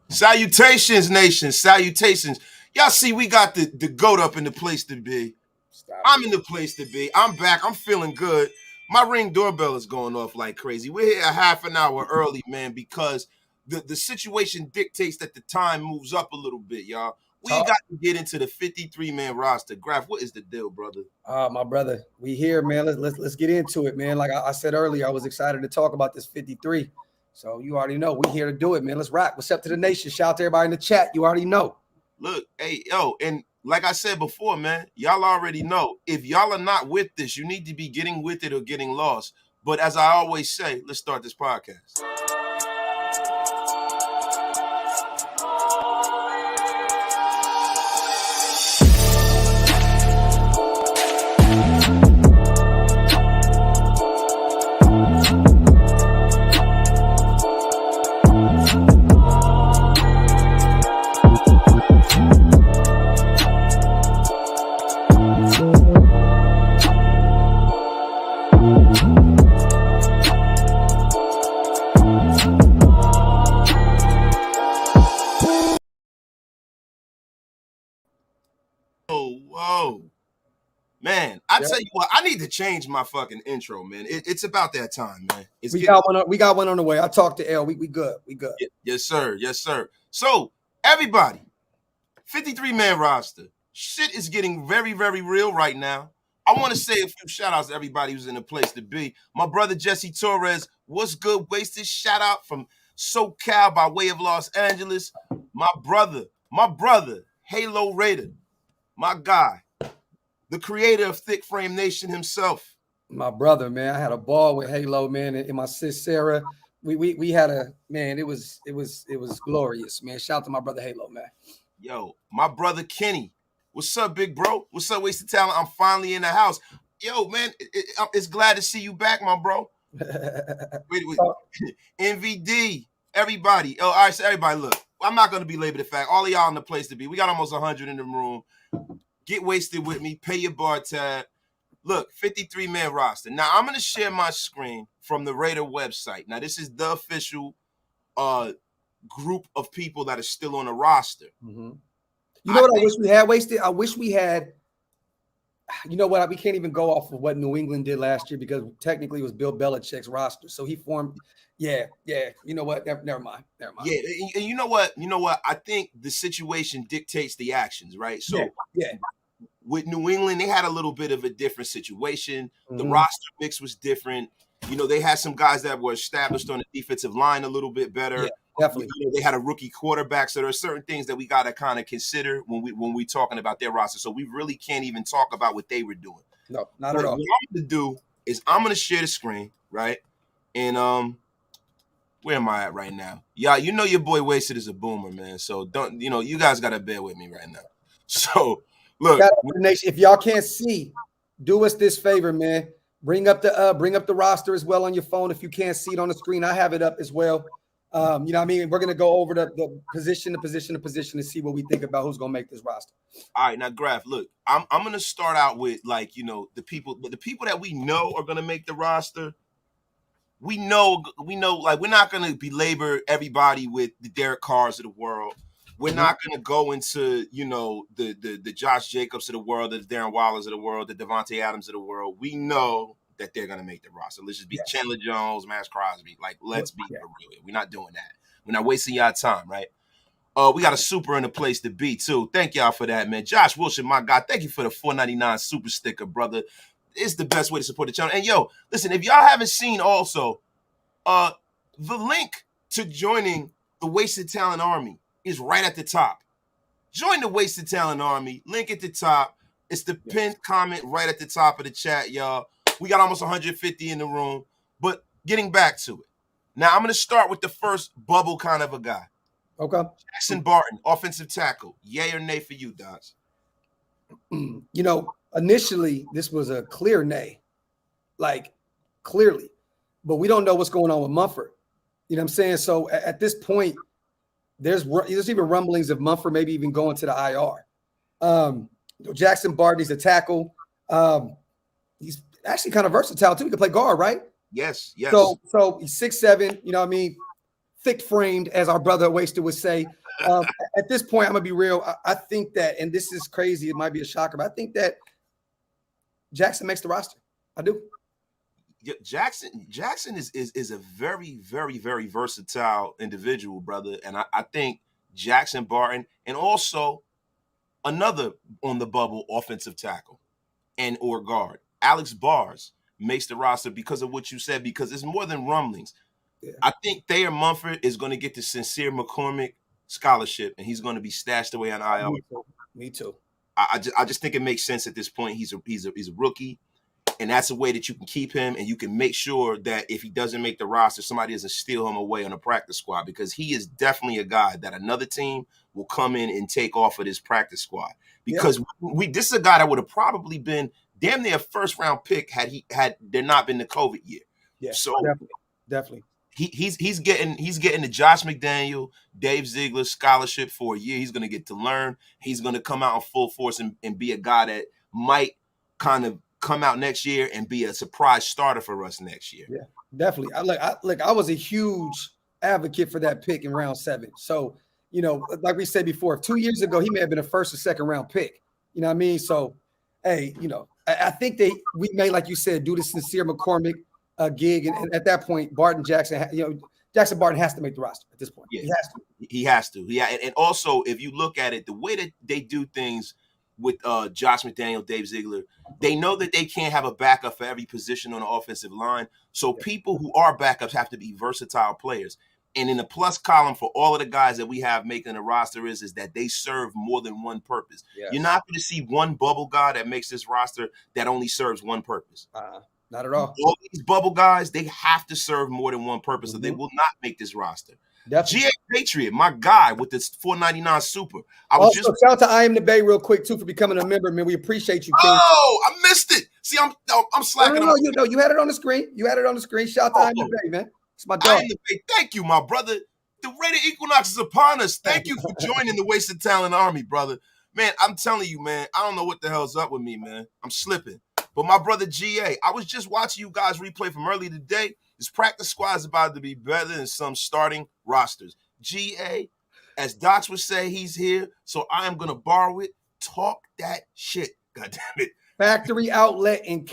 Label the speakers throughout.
Speaker 1: Salutations, nation. Salutations. Y'all see, we got the goat up in the place to be. I'm in the place to be. I'm back. I'm feeling good. My Ring doorbell is going off like crazy. We're here a half an hour early, man, because the situation dictates that the time moves up a little bit, y'all. We got to get into the 53-man roster. Graf, what is the deal, brother?
Speaker 2: My brother, we here, man. Let's get into it, man. Like I said earlier, I was excited to talk about this 53. So you already know we here to do it, man. Let's rock. What's up to the nation? Shout out to everybody in the chat. You already know.
Speaker 1: Look, hey, yo, and like I said before, man, y'all already know. If y'all are not with this, you need to be getting with it or getting lost. But as I always say, let's start this podcast. Whoa. Man, I tell you what, I need to change my fucking intro, man. It's about that time, man.
Speaker 2: We got one on the way. I talked to L. We good. We good.
Speaker 1: Yes, sir. Yes, sir. So, everybody, 53-man roster. Shit is getting very, very real right now. I want to say a few shout-outs to everybody who's in the place to be. My brother, Jesse Torres, what's good? Wasted shout-out from SoCal by way of Los Angeles. My brother, Halo Raider, my guy, the creator of Thick Frame Nation himself.
Speaker 2: My brother, man, I had a ball with Halo, man, and my sis Sarah. We had a man. It was glorious, man. Shout out to my brother Halo, man.
Speaker 1: Yo, my brother Kenny. What's up, big bro? What's up, Wasted Talent? I'm finally in the house. Yo, man, it's glad to see you back, my bro. Wait. NVD, everybody. Oh, all right, so everybody, look. I'm not going to belabor the fact. All of y'all in the place to be. We got almost 100 in the room. Get wasted with me. Pay your bar tab. Look, 53-man roster. Now, I'm going to share my screen from the Raider website. Now, this is the official group of people that are still on the roster.
Speaker 2: Mm-hmm. You know what I wish we had, Wasted? I wish we had, you know what? We can't even go off of what New England did last year because technically it was Bill Belichick's roster. So he formed, yeah. You know what? Never mind.
Speaker 1: Yeah, and you know what? I think the situation dictates the actions, right? So
Speaker 2: yeah.
Speaker 1: With New England, they had a little bit of a different situation. Mm-hmm. The roster mix was different. You know, they had some guys that were established on the defensive line a little bit better.
Speaker 2: Yeah. Definitely.
Speaker 1: You know, they had a rookie quarterback, so there are certain things that we got to kind of consider when we talking about their roster. So we really can't even talk about what they were doing.
Speaker 2: No, not at all.
Speaker 1: What I'm going to do is I'm going to share the screen, right? And where am I at right now? Yeah, you know your boy Wasted is a boomer, man. So don't, you guys got to bear with me right now. So look,
Speaker 2: if y'all can't see, do us this favor, man. Bring up the roster as well on your phone. If you can't see it on the screen, I have it up as well. You know what I mean? We're going to go over the position and see what we think about who's going to make this roster.
Speaker 1: All right. Now, Graf, look, I'm going to start out with, the people that we know are going to make the roster. We know, like, we're not going to belabor everybody with the Derek Carrs of the world. We're not going to go into, the Josh Jacobs of the world, the Darren Wallers of the world, the Davante Adams of the world. We know that they're going to make the roster. Let's just be Chandler Jones, Maxx Crosby. Like, let's be real. We're not doing that. We're not wasting y'all time, right? We got a super in the place to be, too. Thank y'all for that, man. Josh Wilson, my guy, thank you for the $4.99 super sticker, brother. It's the best way to support the channel. And, yo, listen, if y'all haven't seen also, the link to joining the Wasted Talent Army is right at the top. Join the Wasted Talent Army. Link at the top. It's the pinned comment right at the top of the chat, y'all. We got almost 150 in the room, but getting back to it. Now, I'm going to start with the first bubble kind of a guy.
Speaker 2: Okay.
Speaker 1: Jackson Barton, offensive tackle. Yay or nay for you, Docs?
Speaker 2: Initially, this was a clear nay. Like, clearly. But we don't know what's going on with Mumford. You know what I'm saying? So, at this point, there's even rumblings of Mumford maybe even going to the IR. Jackson Barton, he's a tackle. He's actually kind of versatile too. He can play guard, right?
Speaker 1: Yes.
Speaker 2: So he's 6'7", you know what I mean? thick-framed, as our brother Waster would say. At this point, I'm gonna be real. I think that, and this is crazy, it might be a shocker, but I think that Jackson makes the roster. I do.
Speaker 1: Jackson is a very, very, very versatile individual, brother. And I think Jackson Barton, and also another on the bubble offensive tackle and or guard, Alex Bars, makes the roster because of what you said, because it's more than rumblings. Yeah. I think Thayer Munford is going to get the Sincere McCormick scholarship, and he's going to be stashed away on IR.
Speaker 2: Me too.
Speaker 1: I just think it makes sense at this point. He's a rookie, and that's a way that you can keep him, and you can make sure that if he doesn't make the roster, somebody doesn't steal him away on a practice squad, because he is definitely a guy that another team will come in and take off of this practice squad. Because this is a guy that would have probably been damn near a first-round pick had there not been the COVID year.
Speaker 2: Yeah,
Speaker 1: so
Speaker 2: definitely.
Speaker 1: He's getting the Josh McDaniel, Dave Ziegler scholarship for a year. He's going to get to learn. He's going to come out in full force and be a guy that might kind of come out next year and be a surprise starter for us next year.
Speaker 2: Yeah, definitely. I was a huge advocate for that pick in round 7. So, like we said before, 2 years ago, he may have been a first or second round pick. You know what I mean? So, hey, I think we may, like you said, do the Sincere McCormick gig. And at that point, Jackson Barton has to make the roster at this point.
Speaker 1: Yeah,
Speaker 2: he has to.
Speaker 1: Yeah. And also, if you look at it, the way that they do things with Josh McDaniel, Dave Ziegler, they know that they can't have a backup for every position on the offensive line. So people who are backups have to be versatile players. And in the plus column for all of the guys that we have making the roster is that they serve more than one purpose. Yes. You're not going to see one bubble guy that makes this roster that only serves one purpose.
Speaker 2: Not at all.
Speaker 1: All these bubble guys, they have to serve more than one purpose, so they will not make this roster. GA Patriot, my guy with this $4.99 super.
Speaker 2: Shout out to I Am the Bay real quick too for becoming a member, man. We appreciate you, King.
Speaker 1: Oh, I missed it. See, I'm slacking.
Speaker 2: No, you had it on the screen. Shout out to I Am the Bay, man. It's my dog.
Speaker 1: Thank you, my brother. The Raider Equinox is upon us. Thank you for joining the Wasted Talent Army, brother. Man, I'm telling you, man, I don't know what the hell's up with me, man. I'm slipping. But my brother GA, I was just watching you guys replay from early today. This practice squad is about to be better than some starting rosters. GA, as Docs would say, he's here, so I am going to borrow it. Talk that shit, goddammit. it.
Speaker 2: Factory outlet and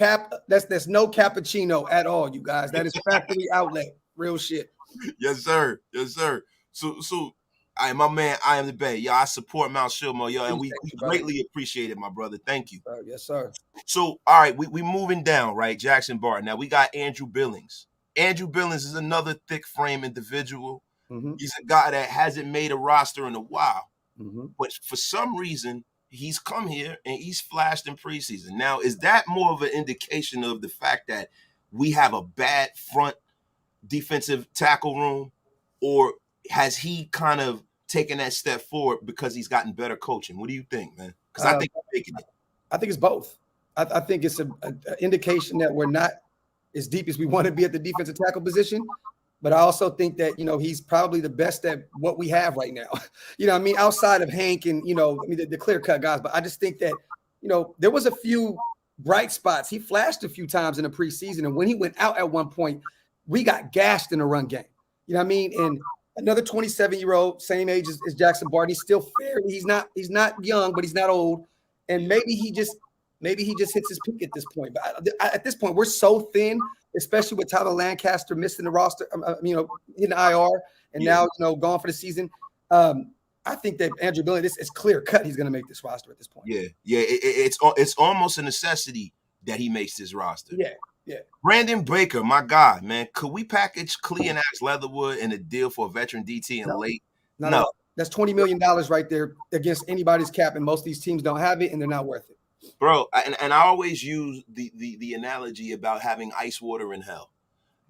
Speaker 2: that's no cappuccino at all, you guys. That is factory outlet. Real shit.
Speaker 1: Yes, sir. So my man, I Am the Bay. Yo, I support Mount Shilmo, yo, and we greatly appreciate it, my brother. Thank you.
Speaker 2: Yes, sir.
Speaker 1: So, all right, we moving down, right? Jackson Barton. Now we got Andrew Billings. Andrew Billings is another thick frame individual. Mm-hmm. He's a guy that hasn't made a roster in a while, but for some reason he's come here and he's flashed in preseason. Now, is that more of an indication of the fact that we have a bad front defensive tackle room, or has he kind of taken that step forward because he's gotten better coaching? What do you think, man? Because I think he's taking it.
Speaker 2: I think it's both. I think it's an indication that we're not as deep as we want to be at the defensive tackle position, but I also think that he's probably the best at what we have right now. I mean, outside of Hank and the clear cut guys, but I just think that there was a few bright spots. He flashed a few times in the preseason, and when he went out at one point, we got gashed in the run game. You know what I mean? And another 27-year-old, same age as Jackson Barton. He's still fair. He's not young, but he's not old. And maybe he just hits his peak at this point. But at this point, we're so thin, especially with Tyler Lancaster missing the roster, in the IR, and now gone for the season. I think that Andrew Billings, it's clear cut. He's going to make this roster at this point.
Speaker 1: Yeah. It's almost a necessity that he makes this roster.
Speaker 2: Yeah.
Speaker 1: Brandon Baker, my guy, man. Could we package Clee and Axe Leatherwood in a deal for a veteran DT and late?
Speaker 2: No. That's $20 million right there against anybody's cap, and most of these teams don't have it, and they're not worth it.
Speaker 1: Bro, and I always use the analogy about having ice water in hell.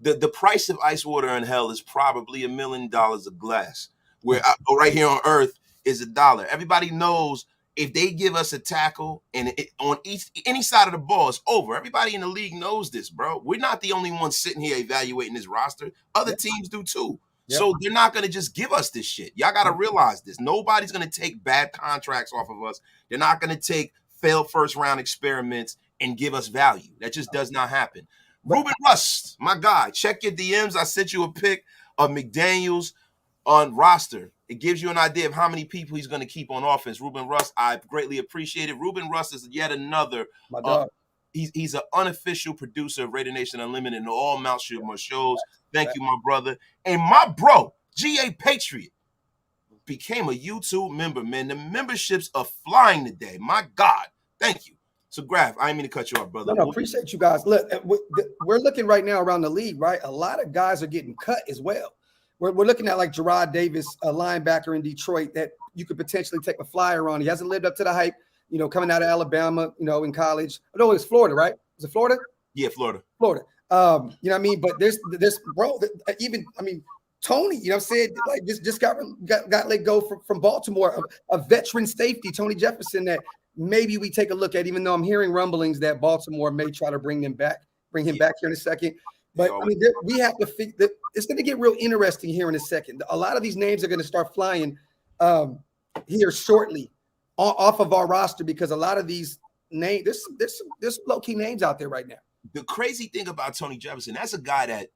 Speaker 1: The price of ice water in hell is probably $1 million a glass, where right here on Earth is $1. Everybody knows if they give us a tackle and on any side of the ball, it's over. Everybody in the league knows this, bro. We're not the only ones sitting here evaluating this roster. Other teams do too. Yep. So they're not going to just give us this shit. Y'all got to realize this. Nobody's going to take bad contracts off of us. They're not going to take failed first-round experiments and give us value. That just does not happen. Ruben Rust, my guy, check your DMs. I sent you a pic of McDaniels on roster. It gives you an idea of how many people he's going to keep on offense. Ruben Russ, I greatly appreciate it. Ruben Russ is yet another.
Speaker 2: My dog.
Speaker 1: He's an unofficial producer of Raider Nation Unlimited and all Mount Shootmore shows. Thank you, my brother. And my bro, GA Patriot, became a YouTube member, man. The memberships are flying today. My God. Thank you. So, Graf, I didn't mean to cut you off, brother.
Speaker 2: No, appreciate you guys. Look, we're looking right now around the league, right? A lot of guys are getting cut as well. We're looking at like Jarrad Davis, a linebacker in Detroit that you could potentially take a flyer on. He hasn't lived up to the hype, coming out of Alabama, in college. No, it was Florida, right? Was it Florida?
Speaker 1: Yeah, Florida.
Speaker 2: Florida. You know what I mean? But there's bro, even, Tony, you know what I'm saying? Like just got let go from Baltimore, a veteran safety, Tony Jefferson, that maybe we take a look at, even though I'm hearing rumblings that Baltimore may try to bring him back here in a second. But we have to think that it's going to get real interesting here in a second. A lot of these names are going to start flying here shortly off of our roster, because a lot of these names, there's low-key names out there right now.
Speaker 1: The crazy thing about Tony Jefferson, that's a guy that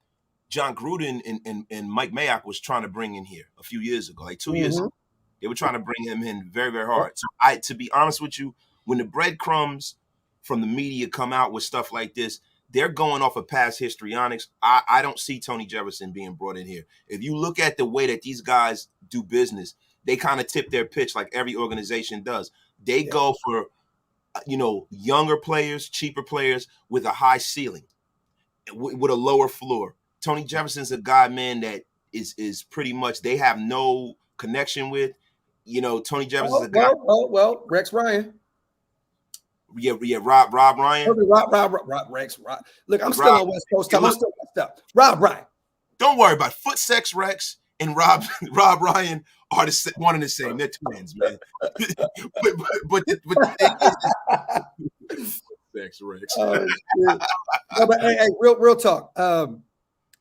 Speaker 1: John Gruden and Mike Mayock was trying to bring in here a few years ago, like 2 years ago. They were trying to bring him in very, very hard. So to be honest with you, when the breadcrumbs from the media come out with stuff like this, they're going off of past histrionics. I don't see Tony Jefferson being brought in here. If you look at the way that these guys do business, they kind of tip their pitch like every organization does. They go for, younger players, cheaper players with a high ceiling, with a lower floor. Tony Jefferson's a guy, man, that is pretty much they have no connection with. Tony Jefferson's a guy.
Speaker 2: Well, Rex Ryan.
Speaker 1: Yeah, Rob Ryan.
Speaker 2: Rex. Look, I'm still on West Coast time. I'm still messed up. Rob Ryan.
Speaker 1: Don't worry about it. Foot Sex Rex and Rob Ryan are one and the same. They're twins, man. but the thing is, Sex Rex.
Speaker 2: No, but hey, real talk.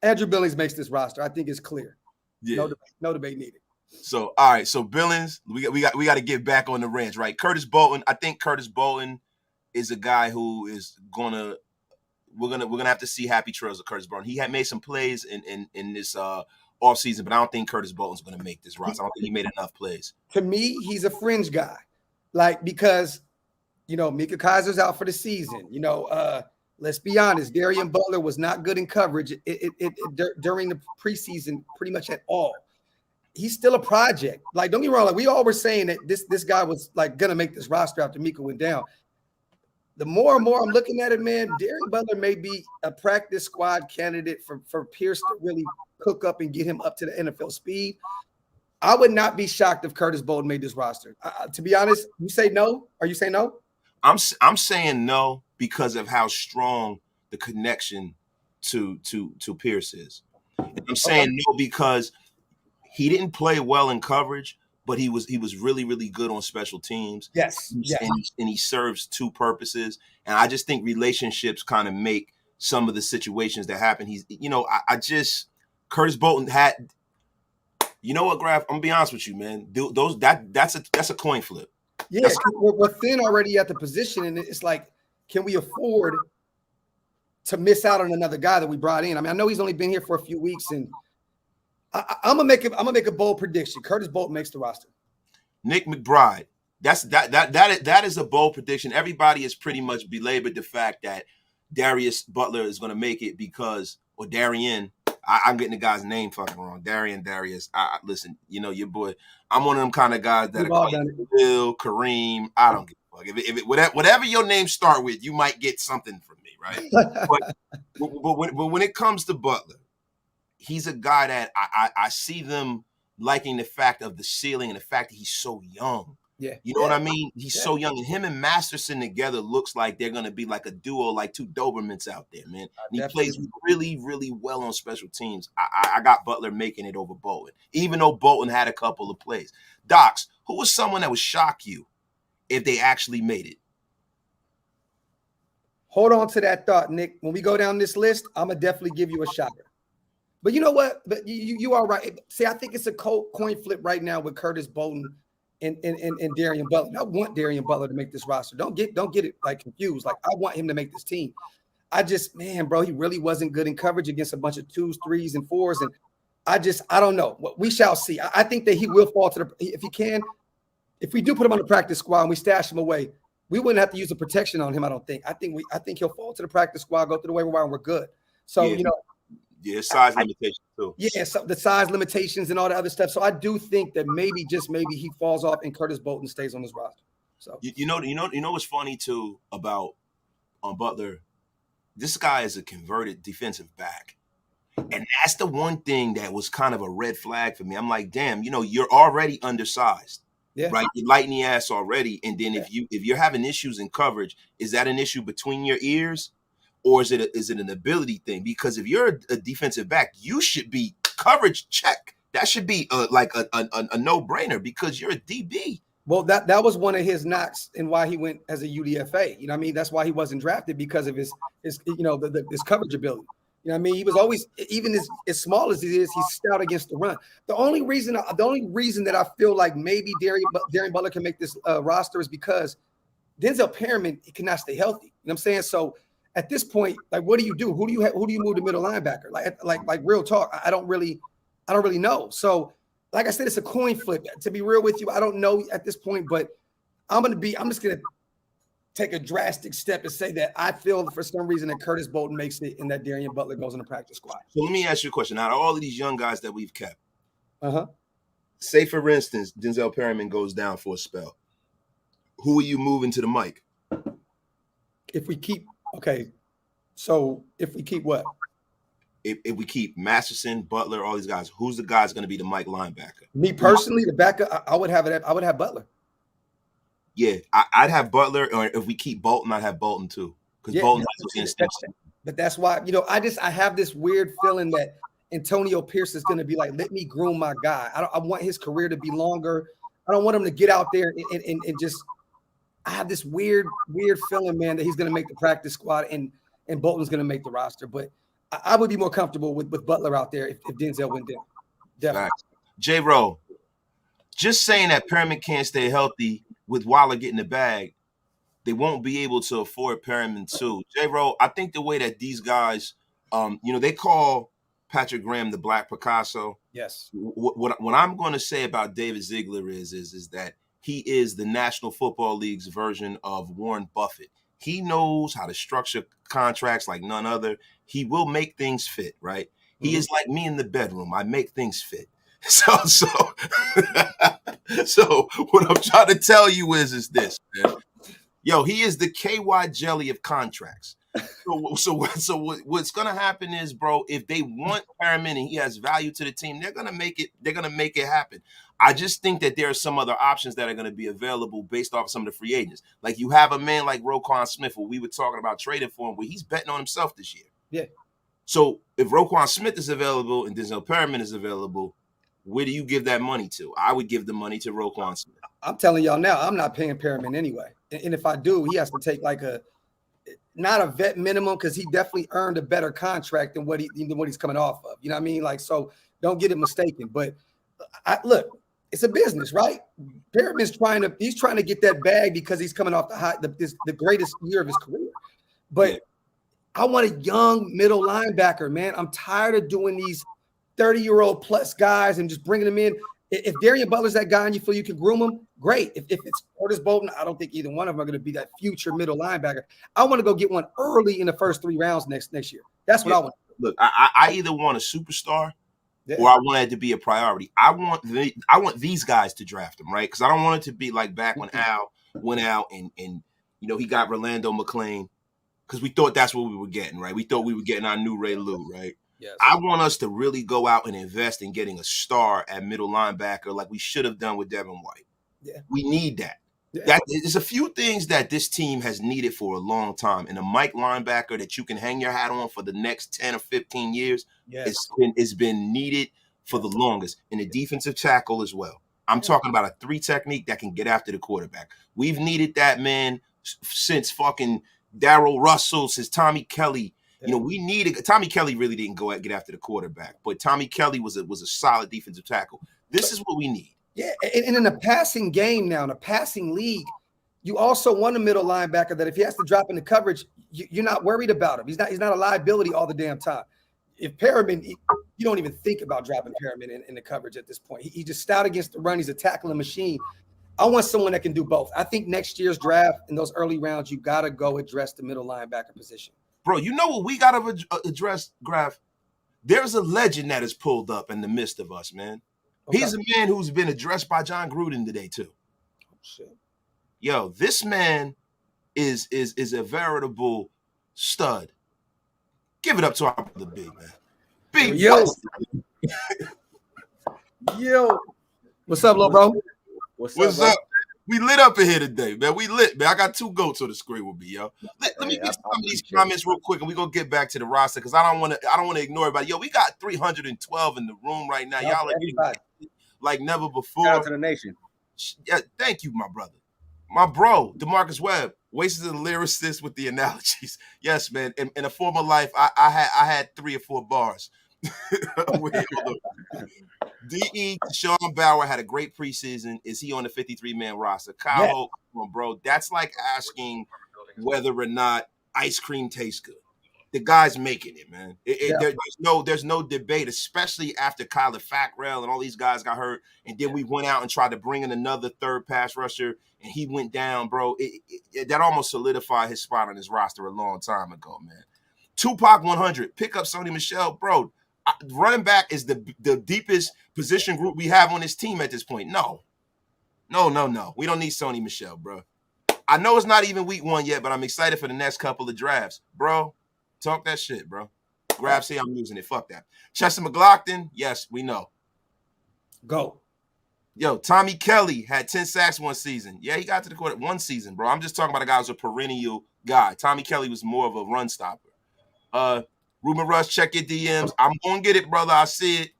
Speaker 2: Andrew Billings makes this roster. I think it's clear.
Speaker 1: Yeah.
Speaker 2: No debate needed.
Speaker 1: So, all right. So Billings, we got to get back on the ranch, right? Curtis Bolton. I think Curtis Bolton is a guy who is we're gonna have to see happy trails of Curtis Bolton. He had made some plays in this offseason, but I don't think Curtis Bolton's gonna make this roster. I don't think he made enough plays.
Speaker 2: To me, he's a fringe guy, because Mika Kaiser's out for the season. Let's be honest, Darian Butler was not good in coverage during the preseason pretty much at all. He's still a project. Like, don't get me wrong. Like, we all were saying that this guy was like gonna make this roster after Mika went down. The more and more I'm looking at it, man, Darian Butler may be a practice squad candidate for Pierce to really cook up and get him up to the NFL speed. I would not be shocked if Curtis Bolton made this roster. To be honest, you say no? Are you saying no?
Speaker 1: I'm saying no because of how strong the connection to Pierce is. And I'm saying no because he didn't play well in coverage, but he was really, really good on special teams.
Speaker 2: Yes.
Speaker 1: And he serves two purposes. And I just think relationships kind of make some of the situations that happen. Curtis Bolton had, you know what, Graf? I'm gonna be honest with you, man. That's a coin flip.
Speaker 2: Yeah, we're thin already at the position, and it's like, can we afford to miss out on another guy that we brought in? I mean, I know he's only been here for a few weeks, and I'm gonna make a bold prediction. Curtis Bolton makes the roster.
Speaker 1: Nick McBride. That is a bold prediction. Everybody has pretty much belabored the fact that Darius Butler is going to make it or Darian. I'm getting the guy's name fucking wrong. Darius. Listen, your boy. I'm one of them kind of guys that Bill, Kareem. I don't give a fuck. If whatever your name start with, you might get something from me, right? but when it comes to Butler, he's a guy that I see them liking the fact of the ceiling and the fact that he's so young.
Speaker 2: Yeah.
Speaker 1: You know what I mean? He's so young. And him and Masterson together looks like they're going to be like a duo, like two Dobermans out there, man. And he plays really, really well on special teams. I got Butler making it over Bolton, even though Bolton had a couple of plays. Docs, who was someone that would shock you if they actually made it?
Speaker 2: Hold on to that thought, Nick. When we go down this list, I'm going to definitely give you a shocker. But you know what? But you are right. See, I think it's a coin flip right now with Curtis Bolton and Darian Butler. I want Darian Butler to make this roster. Don't get it like confused. Like, I want him to make this team. I just, man, bro, he really wasn't good in coverage against a bunch of 2s, 3s, and 4s. And I don't know. We shall see. I think that he will fall to if he can. If we do put him on the practice squad and we stash him away, we wouldn't have to use the protection on him. I don't think. I think he'll fall to the practice squad, go through the waiver wire, and we're good. So
Speaker 1: yeah, size limitations too.
Speaker 2: Yeah, so the size limitations and all the other stuff. So I do think that maybe he falls off and Curtis Bolton stays on his roster. So
Speaker 1: you know what's funny too about Butler? This guy is a converted defensive back. And that's the one thing that was kind of a red flag for me. I'm like, damn, you're already undersized. Yeah. Right. You're lighting the ass already. And then if you're having issues in coverage, is that an issue between your ears? Or is it an ability thing? Because if you're a defensive back, you should be coverage check. That should be like a no-brainer because you're a DB.
Speaker 2: Well, that was one of his knocks and why he went as a UDFA. You know what I mean? That's why he wasn't drafted because of his his coverage ability. You know what I mean? He was always, even as small as he is, he's stout against the run. The only reason that I feel like maybe Darren Butler can make this roster is because Denzel Perryman cannot stay healthy. You know what I'm saying? So at this point, like, what do you do? Who do you move to middle linebacker? Like real talk. I don't really know. So like I said, it's a coin flip. To be real with you, I don't know at this point, but I'm just gonna take a drastic step and say that I feel for some reason that Curtis Bolton makes it and that Darren Butler goes in the practice squad.
Speaker 1: So let me ask you a question. Out of all of these young guys that we've kept, say for instance, Denzel Perryman goes down for a spell. Who are you moving to the mic?
Speaker 2: If we keep what?
Speaker 1: If we keep Masterson, Butler, all these guys, who's the guy's going to be the mic linebacker?
Speaker 2: Me personally, the backup, I would have Butler.
Speaker 1: Yeah, I'd have Butler, or if we keep Bolton, I'd have Bolton too. Because Bolton has those instincts.
Speaker 2: But that's why, I have this weird feeling that Antonio Pierce is going to be like, let me groom my guy. I want his career to be longer. I don't want him to get out there and just. I have this weird feeling, man, that he's going to make the practice squad and Bolton's going to make the roster. But I would be more comfortable with Butler out there if Denzel went down. Definitely.
Speaker 1: J-Row, just saying that Perriman can't stay healthy with Waller getting the bag, they won't be able to afford Perriman too. J-Row, I think the way that these guys, they call Patrick Graham the Black Picasso.
Speaker 2: Yes.
Speaker 1: What I'm going to say about David Ziegler is that he is the National Football League's version of Warren Buffett. He knows how to structure contracts like none other. He will make things fit, right? He is like me in the bedroom. I make things fit. So what I'm trying to tell you is this, man. Yo, he is the KY jelly of contracts. So what's gonna happen is, bro, if they want Perriman and he has value to the team, they're gonna make it happen. I just think that there are some other options that are gonna be available based off of some of the free agents. Like you have a man like Roquan Smith, who we were talking about trading for him, where he's betting on himself this year.
Speaker 2: Yeah.
Speaker 1: So if Roquan Smith is available and Denzel Perriman is available, where do you give that money to? I would give the money to Roquan Smith.
Speaker 2: I'm telling y'all now, I'm not paying Perriman anyway. And if I do, he has to take like not a vet minimum, because he definitely earned a better contract than what he's coming off of. You know what I mean? Like, so don't get it mistaken. But look, it's a business, right? Perriman's trying to get that bag because he's coming off the greatest year of his career. But I want a young middle linebacker, man. I'm tired of doing these 30-year-old plus guys and just bringing them in. If Darren Butler's that guy and you feel you can groom him, great. If it's Curtis Bolton, I don't think either one of them are going to be that future middle linebacker. I want to go get one early in the first 3 rounds next year. That's what I want.
Speaker 1: Look, I either want a superstar or I want it to be a priority. I want these guys to draft him, right? Because I don't want it to be like back when Al went out and he got Rolando McClain, because we thought that's what we were getting, right? We thought we were getting our new Ray Lou, right? Yes. I want us to really go out and invest in getting a star at middle linebacker like we should have done with Devin White. Yeah. We need that. Yeah. There's a few things that this team has needed for a long time. And a Mike linebacker that you can hang your hat on for the next 10 or 15 years, it's been needed for the longest. And a defensive tackle as well. I'm talking about a 3 technique that can get after the quarterback. We've needed that, man, since fucking Darrell Russell, since Tommy Kelly. We needed Tommy Kelly. Really didn't get after the quarterback, but Tommy Kelly was a solid defensive tackle. This is what we need.
Speaker 2: Yeah, and in a passing game now, in a passing league, you also want a middle linebacker that if he has to drop into coverage, you're not worried about him. He's not a liability all the damn time. if Perriman, you don't even think about dropping Perriman in the coverage at this point. He just stout against the run. He's a tackling machine. I want someone that can do both. I think next year's draft in those early rounds, you got to go address the middle linebacker position.
Speaker 1: Bro, you know what we got to address, Graf? There's a legend that is pulled up in the midst of us, man. Okay. He's a man who's been addressed by John Gruden today, too.
Speaker 2: Oh, shit.
Speaker 1: Yo, this man is a veritable stud. Give it up to our brother Big, man. Big,
Speaker 2: yo. Yo. What's up, little bro?
Speaker 1: What's up? We lit up in here today, man. We lit, man. I got 2 goats on the screen with me, yo. Let me get some of these comments real quick, and we're gonna get back to the roster because I don't want to ignore everybody. Yo, we got 312 in the room right now. Y'all are like never before.
Speaker 3: Shout out to the nation.
Speaker 1: Yeah, thank you, my brother. My bro, DeMarcus Webb, wasted the lyricist with the analogies. Yes, man. In a former life, I had 3 or 4 bars. DE Sean Bauer had a great preseason. Is he on the 53-man roster? Kyle Hope, bro, that's like asking whether or not ice cream tastes good. The guy's making it, man. There's no debate, especially after Kyler Fackrell and all these guys got hurt, and then we went out and tried to bring in another third pass rusher, and he went down, bro. That almost solidified his spot on his roster a long time ago, man. Tupac 100, pick up Sony Michel, bro. Running back is the deepest position group we have on this team at this point. No. We don't need Sony Michel, bro. I know it's not even week 1 yet, but I'm excited for the next couple of drafts, bro. Talk that shit, bro. Grab, say I'm losing it. Fuck that. Chester McLaughlin, yes, we know.
Speaker 2: Go.
Speaker 1: Yo, Tommy Kelly had 10 sacks one season. Yeah, he got to the court 1 season, bro. I'm just talking about a guy who's a perennial guy. Tommy Kelly was more of a run stopper. Ruben Rush, check your DMs. I'm going to get it, brother. I see it.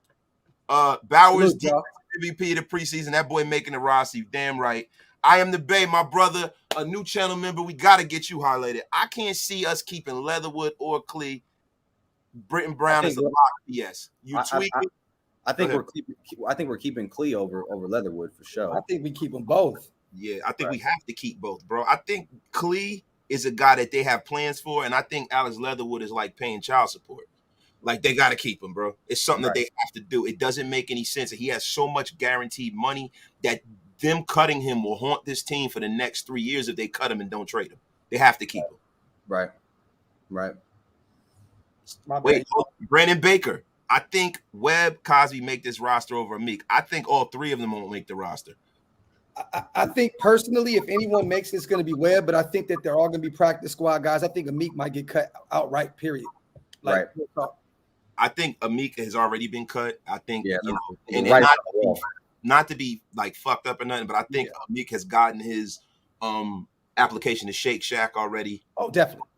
Speaker 1: Bowers, MVP of the preseason. That boy making the roster. You damn right. I am the Bay, my brother, a new channel member. We got to get you highlighted. I can't see us keeping Leatherwood or Klee. Britton Brown is a lock. Yes. You tweaking?
Speaker 3: I think we're keeping Klee over Leatherwood for sure.
Speaker 2: I think we keep them both.
Speaker 1: Yeah, I think we have to keep both, bro. I think Klee is a guy that they have plans for, and I think Alex Leatherwood is like paying child support. Like, they got to keep him, bro. It's something that they have to do. It doesn't make any sense. He has so much guaranteed money that them cutting him will haunt this team for the next 3 years if they cut him and don't trade him. They have to keep him.
Speaker 3: Right.
Speaker 1: Wait, Brandon Baker. I think Webb, Cosby make this roster over Meek. I think all 3 of them won't make the roster.
Speaker 2: I think personally, if anyone makes it, it's going to be Webb, but I think that they're all going to be practice squad guys. I think Amik might get cut outright, period.
Speaker 3: Right.
Speaker 1: I think Amik has already been cut. I think, and
Speaker 3: right,
Speaker 1: not to be like fucked up or nothing, but I think Amik has gotten his application to Shake Shack already.
Speaker 2: Oh, definitely.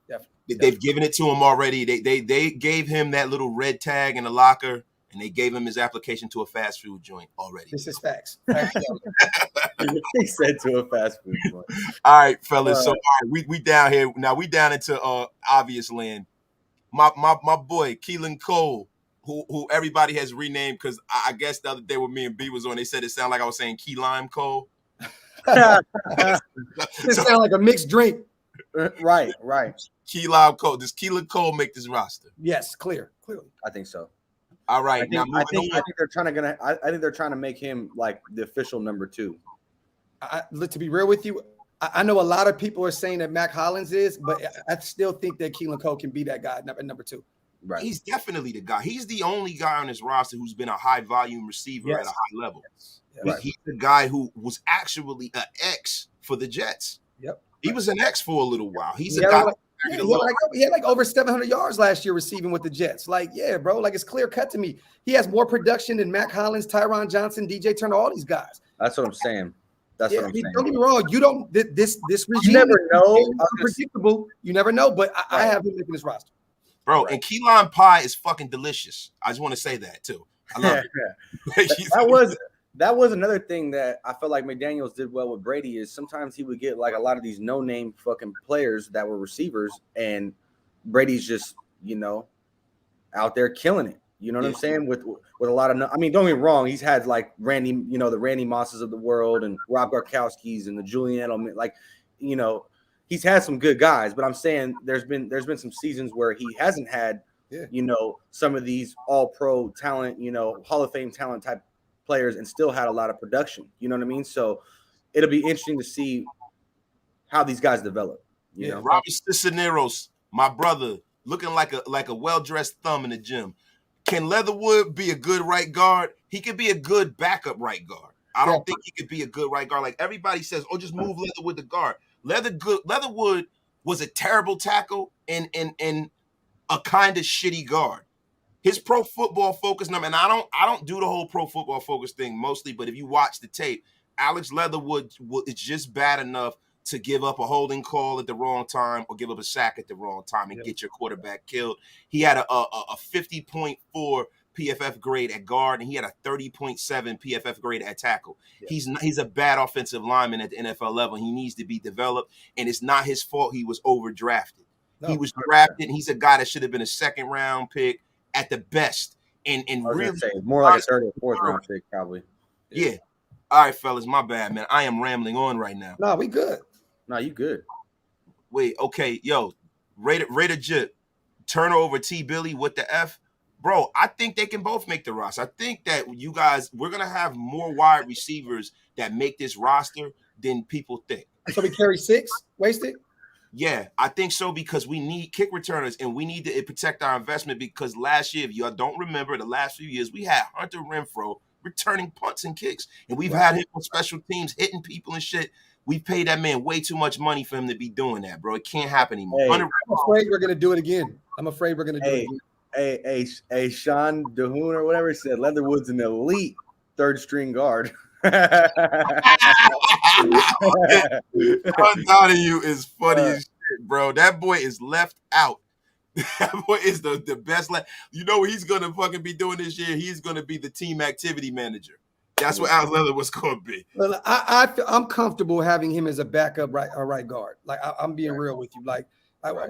Speaker 1: They've given it to him already. They gave him that little red tag in the locker, and they gave him his application to a fast food joint already.
Speaker 2: This is facts.
Speaker 3: He said to a fast food joint.
Speaker 1: All right, fellas. So we down here now. We down into obvious land. My boy Keelan Cole, who everybody has renamed because I guess the other day when me and B was on, they said it sounded like I was saying Key Lime Cole.
Speaker 2: It sounded like a mixed drink.
Speaker 3: Right.
Speaker 1: Key Lime Cole. Does Keelan Cole make this roster?
Speaker 2: Yes, clearly.
Speaker 3: I think so.
Speaker 1: All right.
Speaker 3: I think they're trying to make him like the official number 2.
Speaker 2: To be real with you, I know a lot of people are saying that Mac Hollins is, but I still think that Keelan Cole can be that guy at number 2.
Speaker 3: Right.
Speaker 1: He's definitely the guy. He's the only guy on this roster who's been a high volume receiver at a high level.
Speaker 2: Yes.
Speaker 1: He's the guy who was actually an X for the Jets.
Speaker 2: Yep.
Speaker 1: He was an X for a little while. He's a guy.
Speaker 2: He had like over 700 yards last year receiving with the Jets. Like, yeah, bro. Like, it's clear cut to me. He has more production than Mac Hollins, Tyron Johnson, DJ Turner, all these guys.
Speaker 3: That's what I'm saying. What I'm saying.
Speaker 2: Don't get me wrong. You don't. This regime.
Speaker 3: You never know.
Speaker 2: Unpredictable. You never know. But I have him making this roster,
Speaker 1: bro. Right. And key lime pie is fucking delicious. I just want to say that too. I love
Speaker 3: it. That was another thing that I felt like McDaniels did well with Brady is sometimes he would get like a lot of these no-name fucking players that were receivers, and Brady's just out there killing it. You know what I'm saying? With a lot of, don't get me wrong. He's had like Randy, the Randy Mosses of the world and Rob Gronkowski's and the Julian Edelman. Like, he's had some good guys, but I'm saying there's been some seasons where he hasn't had
Speaker 2: Yeah.
Speaker 3: you know, some of these all-pro talent, you know, Hall of Fame talent type players, and still had a lot of production. You know what I mean? So it'll be interesting to see how these guys develop. You know,
Speaker 1: Robert Cisneros, my brother, looking like a well-dressed thumb in the gym. Can Leatherwood be a good right guard? He could be a good backup right guard. I don't think he could be a good right guard. Like everybody says, oh, just move Leatherwood to guard. Leatherwood was a terrible tackle and a kind of shitty guard. His Pro Football Focus number, and I don't do the whole Pro Football Focus thing mostly, but if you watch the tape, Alex Leatherwood is just bad enough to give up a holding call at the wrong time or give up a sack at the wrong time and get your quarterback killed. He had a 50.4 PFF grade at guard, and he had a 30.7 PFF grade at tackle. Yeah. He's a bad offensive lineman at the NFL level. He needs to be developed, and it's not his fault he was overdrafted. No, he was drafted, and he's a guy that should have been a second-round pick at the best. And really
Speaker 3: say, more like a third or fourth round pick, probably.
Speaker 1: Yeah. All right, fellas, my bad, man. I am rambling on right now.
Speaker 2: No, we good.
Speaker 3: No, you good.
Speaker 1: Wait, okay, yo, Raider Jip, turnover T Billy with the F. Bro, I think they can both make the roster. I think that you guys, we're going to have more wide receivers that make this roster than people think.
Speaker 2: So we carry 6 wasted?
Speaker 1: Yeah, I think so, because we need kick returners and we need to protect our investment, because last year, if y'all don't remember, the last few years, we had Hunter Renfrow returning punts and kicks, and we've had him on special teams hitting people and shit. We paid that man way too much money for him to be doing that, bro. It can't happen anymore.
Speaker 2: Hey, I'm afraid we're going to do it again. I'm afraid we're going to do it again.
Speaker 3: Hey, Sean DeHoon or whatever said Leatherwood's an elite third string guard.
Speaker 1: Donahue is funny as shit, bro. That boy is left out. That boy is the best. You know what he's going to fucking be doing this year? He's going to be the team activity manager. That's what Alex Leatherwood's going to be.
Speaker 2: Well, I'm comfortable having him as a backup right guard. Like I'm being real with you. Like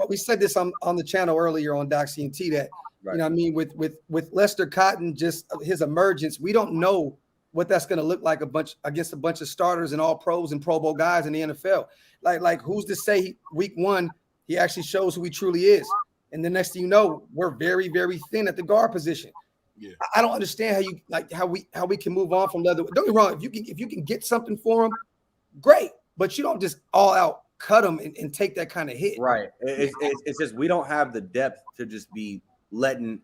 Speaker 2: we said this on the channel earlier on DOX ENT that you know what I mean, with Lester Cotton, just his emergence, we don't know what that's going to look like against a bunch of starters and all pros and Pro Bowl guys in the NFL. Like who's to say week 1 he actually shows who he truly is, and the next thing you know, we're very, very thin at the guard position. Yeah. I don't understand how we can move on from Leatherwood. Don't get me wrong, if you can get something for him, great, but you don't just all out cut him and take that kind of hit.
Speaker 3: Right. It's just we don't have the depth to just be letting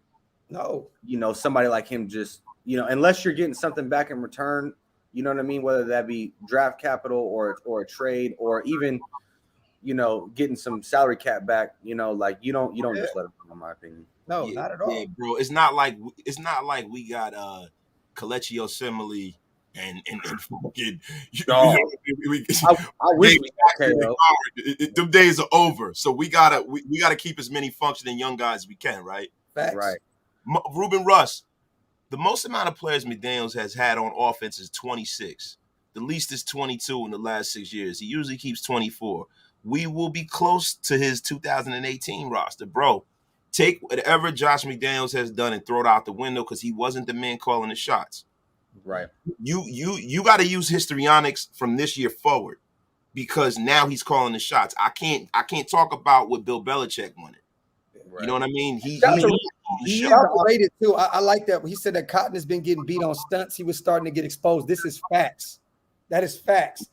Speaker 3: somebody like him just, unless you're getting something back in return, you know what I mean, whether that be draft capital or a trade or even getting some salary cap back, like you don't just let him, in my opinion.
Speaker 2: No, not at all.
Speaker 1: Yeah, bro. It's not like we got Kelechi Osemele and fucking. I wish them days are over. So we gotta keep as many functioning young guys as we can, right?
Speaker 2: Facts.
Speaker 3: Right.
Speaker 1: Ruben Russ, the most amount of players McDaniels has had on offense is 26. The least is 22 in the last 6 years. He usually keeps 24. We will be close to his 2018 roster, bro. Take whatever Josh McDaniels has done and throw it out the window, because he wasn't the man calling the shots.
Speaker 3: Right.
Speaker 1: You got to use histrionics from this year forward, because now he's calling the shots. I can't talk about what Bill Belichick wanted. Right. You know what I mean? He's
Speaker 2: underrated too. I like that. He said that Cotton has been getting beat on stunts. He was starting to get exposed. This is facts. That is facts.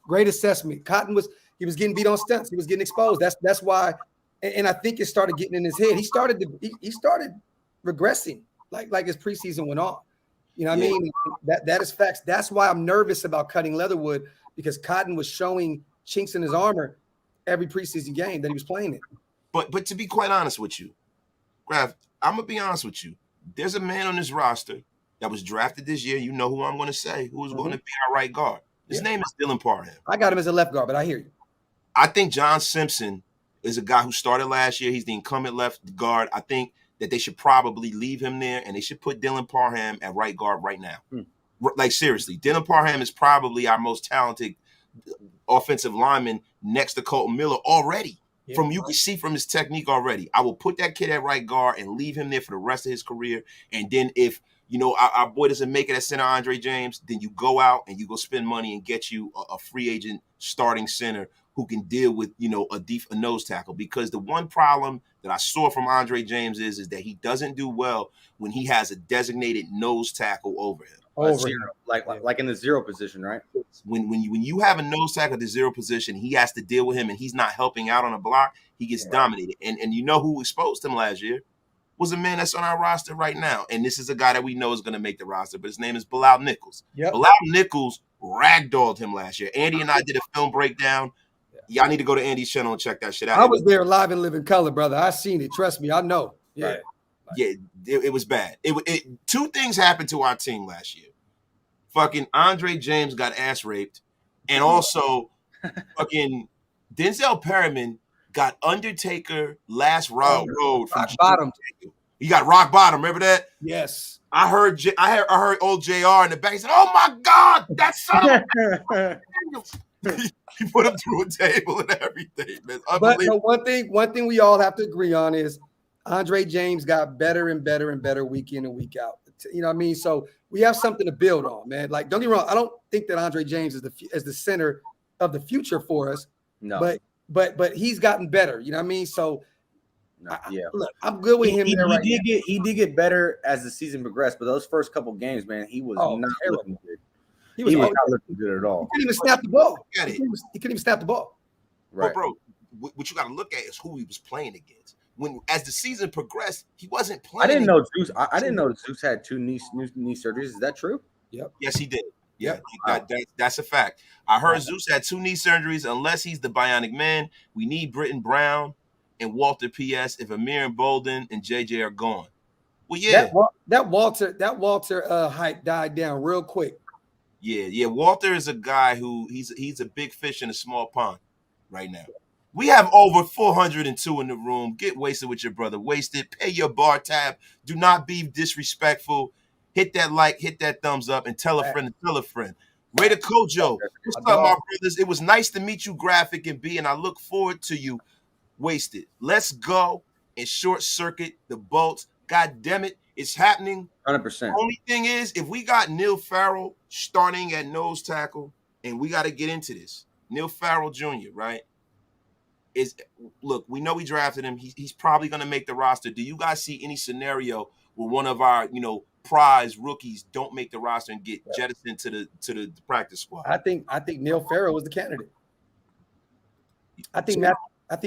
Speaker 2: Great assessment. Cotton was getting beat on stunts. He was getting exposed. That's why. And I think it started getting in his head. He started regressing like as preseason went on. You know what I mean? That is facts. That's why I'm nervous about cutting Leatherwood, because Cotton was showing chinks in his armor every preseason game that he was playing in.
Speaker 1: But to be quite honest with you, Graf, I'm gonna be honest with you. There's a man on this roster that was drafted this year. You know who I'm gonna say, who is going to be our right guard. His name is Dylan Parham.
Speaker 2: I got him as a left guard, but I hear you.
Speaker 1: I think John Simpson is a guy who started last year. He's the incumbent left guard. I think that they should probably leave him there, and they should put Dylan Parham at right guard right now. Like, seriously, Dylan Parham is probably our most talented offensive lineman next to Kolton Miller already. You can see from his technique already. I will put that kid at right guard and leave him there for the rest of his career. And then if, our boy doesn't make it at center, Andre James, then you go out and you go spend money and get you a free agent starting center who can deal with, a nose tackle. Because the one problem that I saw from Andre James is that he doesn't do well when he has a designated nose tackle over him.
Speaker 3: Zero, like in the zero position, right?
Speaker 1: When you have a nose tackle at the zero position, he has to deal with him, and he's not helping out on a block. He gets dominated. And you know who exposed him last year? Was a man that's on our roster right now. And this is a guy that we know is going to make the roster, but his name is Bilal Nichols.
Speaker 2: Yep.
Speaker 1: Bilal Nichols ragdolled him last year. Andy and I did a film breakdown. Y'all need to go to Andy's channel and check that shit out.
Speaker 2: I was there live and live in color, brother. I seen it. Trust me, I know. Yeah.
Speaker 1: Right. Yeah, it was bad. Two things happened to our team last year. Fucking Andre James got ass raped, and also fucking Denzel Perryman got Undertaker last road from
Speaker 2: rock bottom.
Speaker 1: He got rock bottom. Remember that?
Speaker 2: Yes.
Speaker 1: I heard old JR in the back. He said, "Oh my God, that son of a." He put him through a table and everything, man.
Speaker 2: But no, one thing we all have to agree on is Andre James got better and better and better week in and week out. You know what I mean? So we have something to build on, man. Like, don't get me wrong. I don't think that Andre James is the center of the future for us.
Speaker 3: No.
Speaker 2: But he's gotten better. You know what I mean? So look, I'm good with him.
Speaker 3: He did get better as the season progressed, but those first couple games, man, he was not looking good. He was not looking good at all.
Speaker 2: He couldn't even snap the ball. He couldn't even snap the ball.
Speaker 3: Right,
Speaker 1: bro. What you got to look at is who he was playing against. As the season progressed, he wasn't playing.
Speaker 3: I didn't know Zeus. I didn't know Zeus had two knee surgeries. Is that true?
Speaker 2: Yep.
Speaker 1: Yes, he did. Yeah, that's a fact. I heard Zeus had 2 knee surgeries. Unless he's the Bionic Man, we need Britton Brown and Walter P.S. if Amir and Bolden and JJ are gone. Well, yeah,
Speaker 2: that Walter hype died down real quick.
Speaker 1: Yeah. Walter is a guy who he's a big fish in a small pond right now. We have over 402 in the room. Get wasted with your brother. Wasted. Pay your bar tab. Do not be disrespectful. Hit that like, hit that thumbs up, and tell a friend to tell a friend. Raider Kojo, what's up, my brothers? It was nice to meet you, Graphic and B, and I look forward to you. Wasted. Let's go and short circuit the bolts. God damn it, it's happening.
Speaker 3: 100%.
Speaker 1: Only thing is, if we got Neil Farrell starting at nose tackle, and we got to get into this, Neil Farrell Jr., right? Look, we know we drafted him. He's probably going to make the roster. Do you guys see any scenario where one of our, prize rookies don't make the roster and get jettisoned to the practice squad?
Speaker 2: I think Neil Farrell was the candidate. I think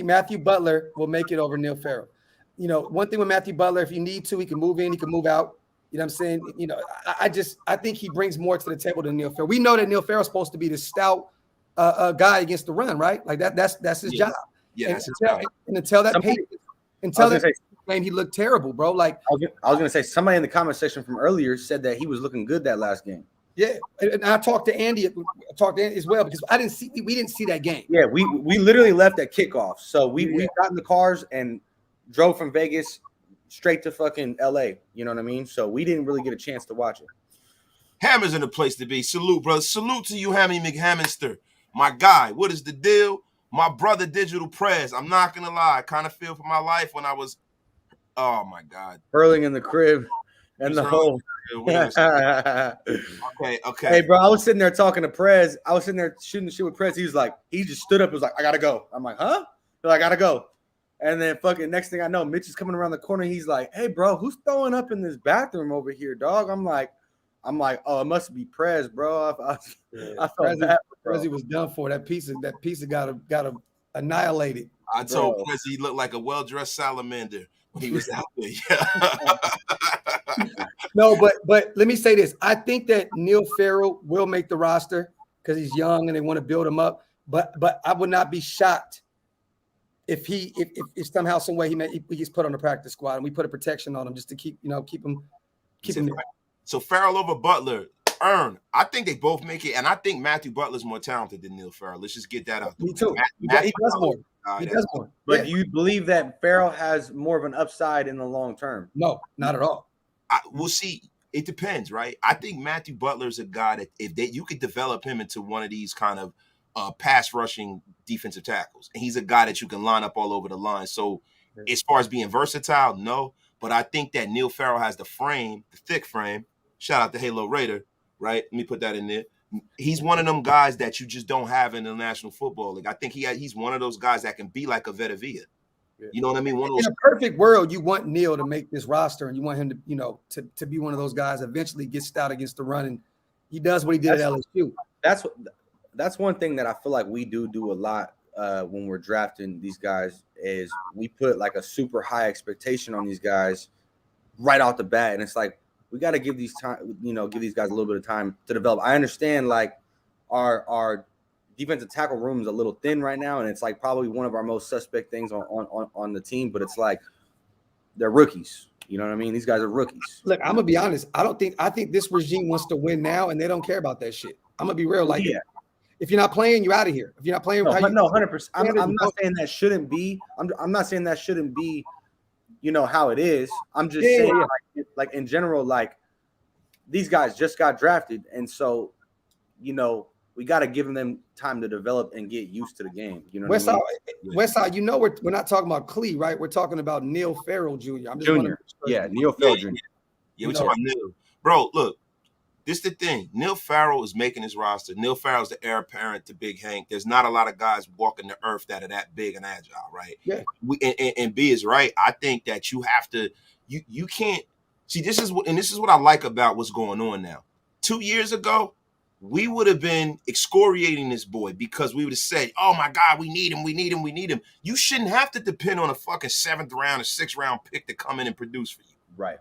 Speaker 2: Matthew Butler will make it over Neil Farrell. One thing with Matthew Butler, if you need to, he can move in, he can move out. You know what I'm saying? I think he brings more to the table than Neil Farrell. We know that Neil Farrell's supposed to be this stout guy against the run, right? Like that's his job.
Speaker 1: Yeah,
Speaker 2: and until that game, he looked terrible, bro. Like
Speaker 3: I was gonna say, somebody in the comment section from earlier said that he was looking good that last game.
Speaker 2: Yeah, and I talked to Andy as well because we didn't see that game.
Speaker 3: Yeah, we literally left at kickoff, so we got in the cars and drove from Vegas straight to fucking LA. You know what I mean? So we didn't really get a chance to watch it.
Speaker 1: Hammer's in the place to be. Salute, brother. Salute to you, Hammy McHammonster. My guy, what is the deal? My brother, Digital Prez. I'm not going to lie. I kind of feel for my life when I was, oh, my God.
Speaker 3: Hurling in the crib and the hole.
Speaker 1: Okay.
Speaker 3: Hey, bro, I was sitting there talking to Prez. I was sitting there shooting the shit with Prez. He just stood up and was like, I got to go. I'm like, huh? He's like, I got to go. And then fucking next thing I know, Mitch is coming around the corner. He's like, hey, bro, who's throwing up in this bathroom over here, dog? I'm like, oh, it must be Prez, bro. I felt bad.
Speaker 2: Prezi was done for. That pizza got annihilated.
Speaker 1: I told Prez he looked like a well-dressed salamander when he was out there.
Speaker 2: No, but let me say this. I think that Neil Farrell will make the roster because he's young and they want to build him up. But I would not be shocked if somehow, some way he gets put on the practice squad and we put a protection on him just to keep him there.
Speaker 1: So Farrell over Butler, I think they both make it, and I think Matthew Butler's more talented than Neil Farrell. Let's just get that out there.
Speaker 2: Me too. He does more. He does more.
Speaker 3: But do you believe that Farrell has more of an upside in the long term?
Speaker 2: No, not at all.
Speaker 1: We'll see. It depends, right? I think Matthew Butler's a guy that you could develop him into one of these kind of pass rushing defensive tackles, and he's a guy that you can line up all over the line. So as far as being versatile, no. But I think that Neil Farrell has the thick frame. Shout out to Halo Raider, right? Let me put that in there. he's one of them guys that you just don't have in the National Football League. I think he's one of those guys that can be like a Vita Vea. You know what I mean? One of those.
Speaker 2: In a perfect world, you want Neal to make this roster, and you want him to, to be one of those guys eventually gets stout against the run, and he does what he did at LSU.
Speaker 3: That's one thing that I feel like we do a lot when we're drafting these guys is we put like a super high expectation on these guys right off the bat, and it's like we got to give these guys a little bit of time to develop. I understand like our defensive tackle room is a little thin right now, and it's like probably one of our most suspect things on the team. But it's like they're rookies. You know what I mean? These guys are rookies.
Speaker 2: Look, I'm gonna be honest. I think this regime wants to win now, and they don't care about that shit. I'm gonna be real. Like, if you're not playing, you're out of here. If you're not playing,
Speaker 3: no, 100%. I'm not saying that shouldn't be. I'm not saying that shouldn't be. How it is. I'm just saying, like in general, like these guys just got drafted, and so we got to give them time to develop and get used to the game.
Speaker 2: Westside, we're not talking about Clee, right? We're talking about Neil Farrell Jr.
Speaker 3: Neil Farrell Jr.
Speaker 1: Yeah, we're talking about Neil. Bro, look, this is the thing. Neil Farrell is making his roster. Neil Farrell's the heir apparent to Big Hank. There's not a lot of guys walking the earth that are that big and agile, right?
Speaker 2: Yeah.
Speaker 1: And B is right. I think that you have to, you can't see this is what I like about what's going on now. 2 years ago, we would have been excoriating this boy because we would have said, oh my God, we need him. You shouldn't have to depend on a fucking 7th round or 6th round pick to come in and produce for you.
Speaker 3: Right.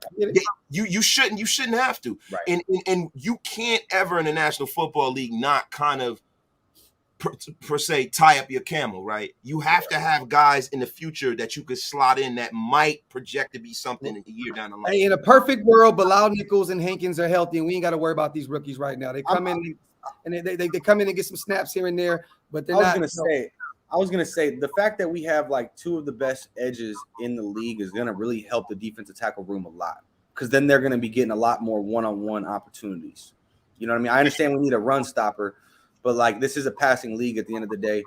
Speaker 1: You shouldn't have to.
Speaker 3: Right.
Speaker 1: And you can't ever in the National Football League not kind of per se tie up your camel, right? You have to have guys in the future that you could slot in that might project to be something in a year down the line.
Speaker 2: Hey, in a perfect world, Bilal Nichols and Hankins are healthy, and we ain't got to worry about these rookies right now. They come in and they come in and get some snaps here and there, but they're not.
Speaker 3: I was gonna say the fact that we have like 2 of the best edges in the league is gonna really help the defensive tackle room a lot, because then they're gonna be getting a lot more one-on-one opportunities. You know what I mean? I understand we need a run stopper, but like this is a passing league at the end of the day,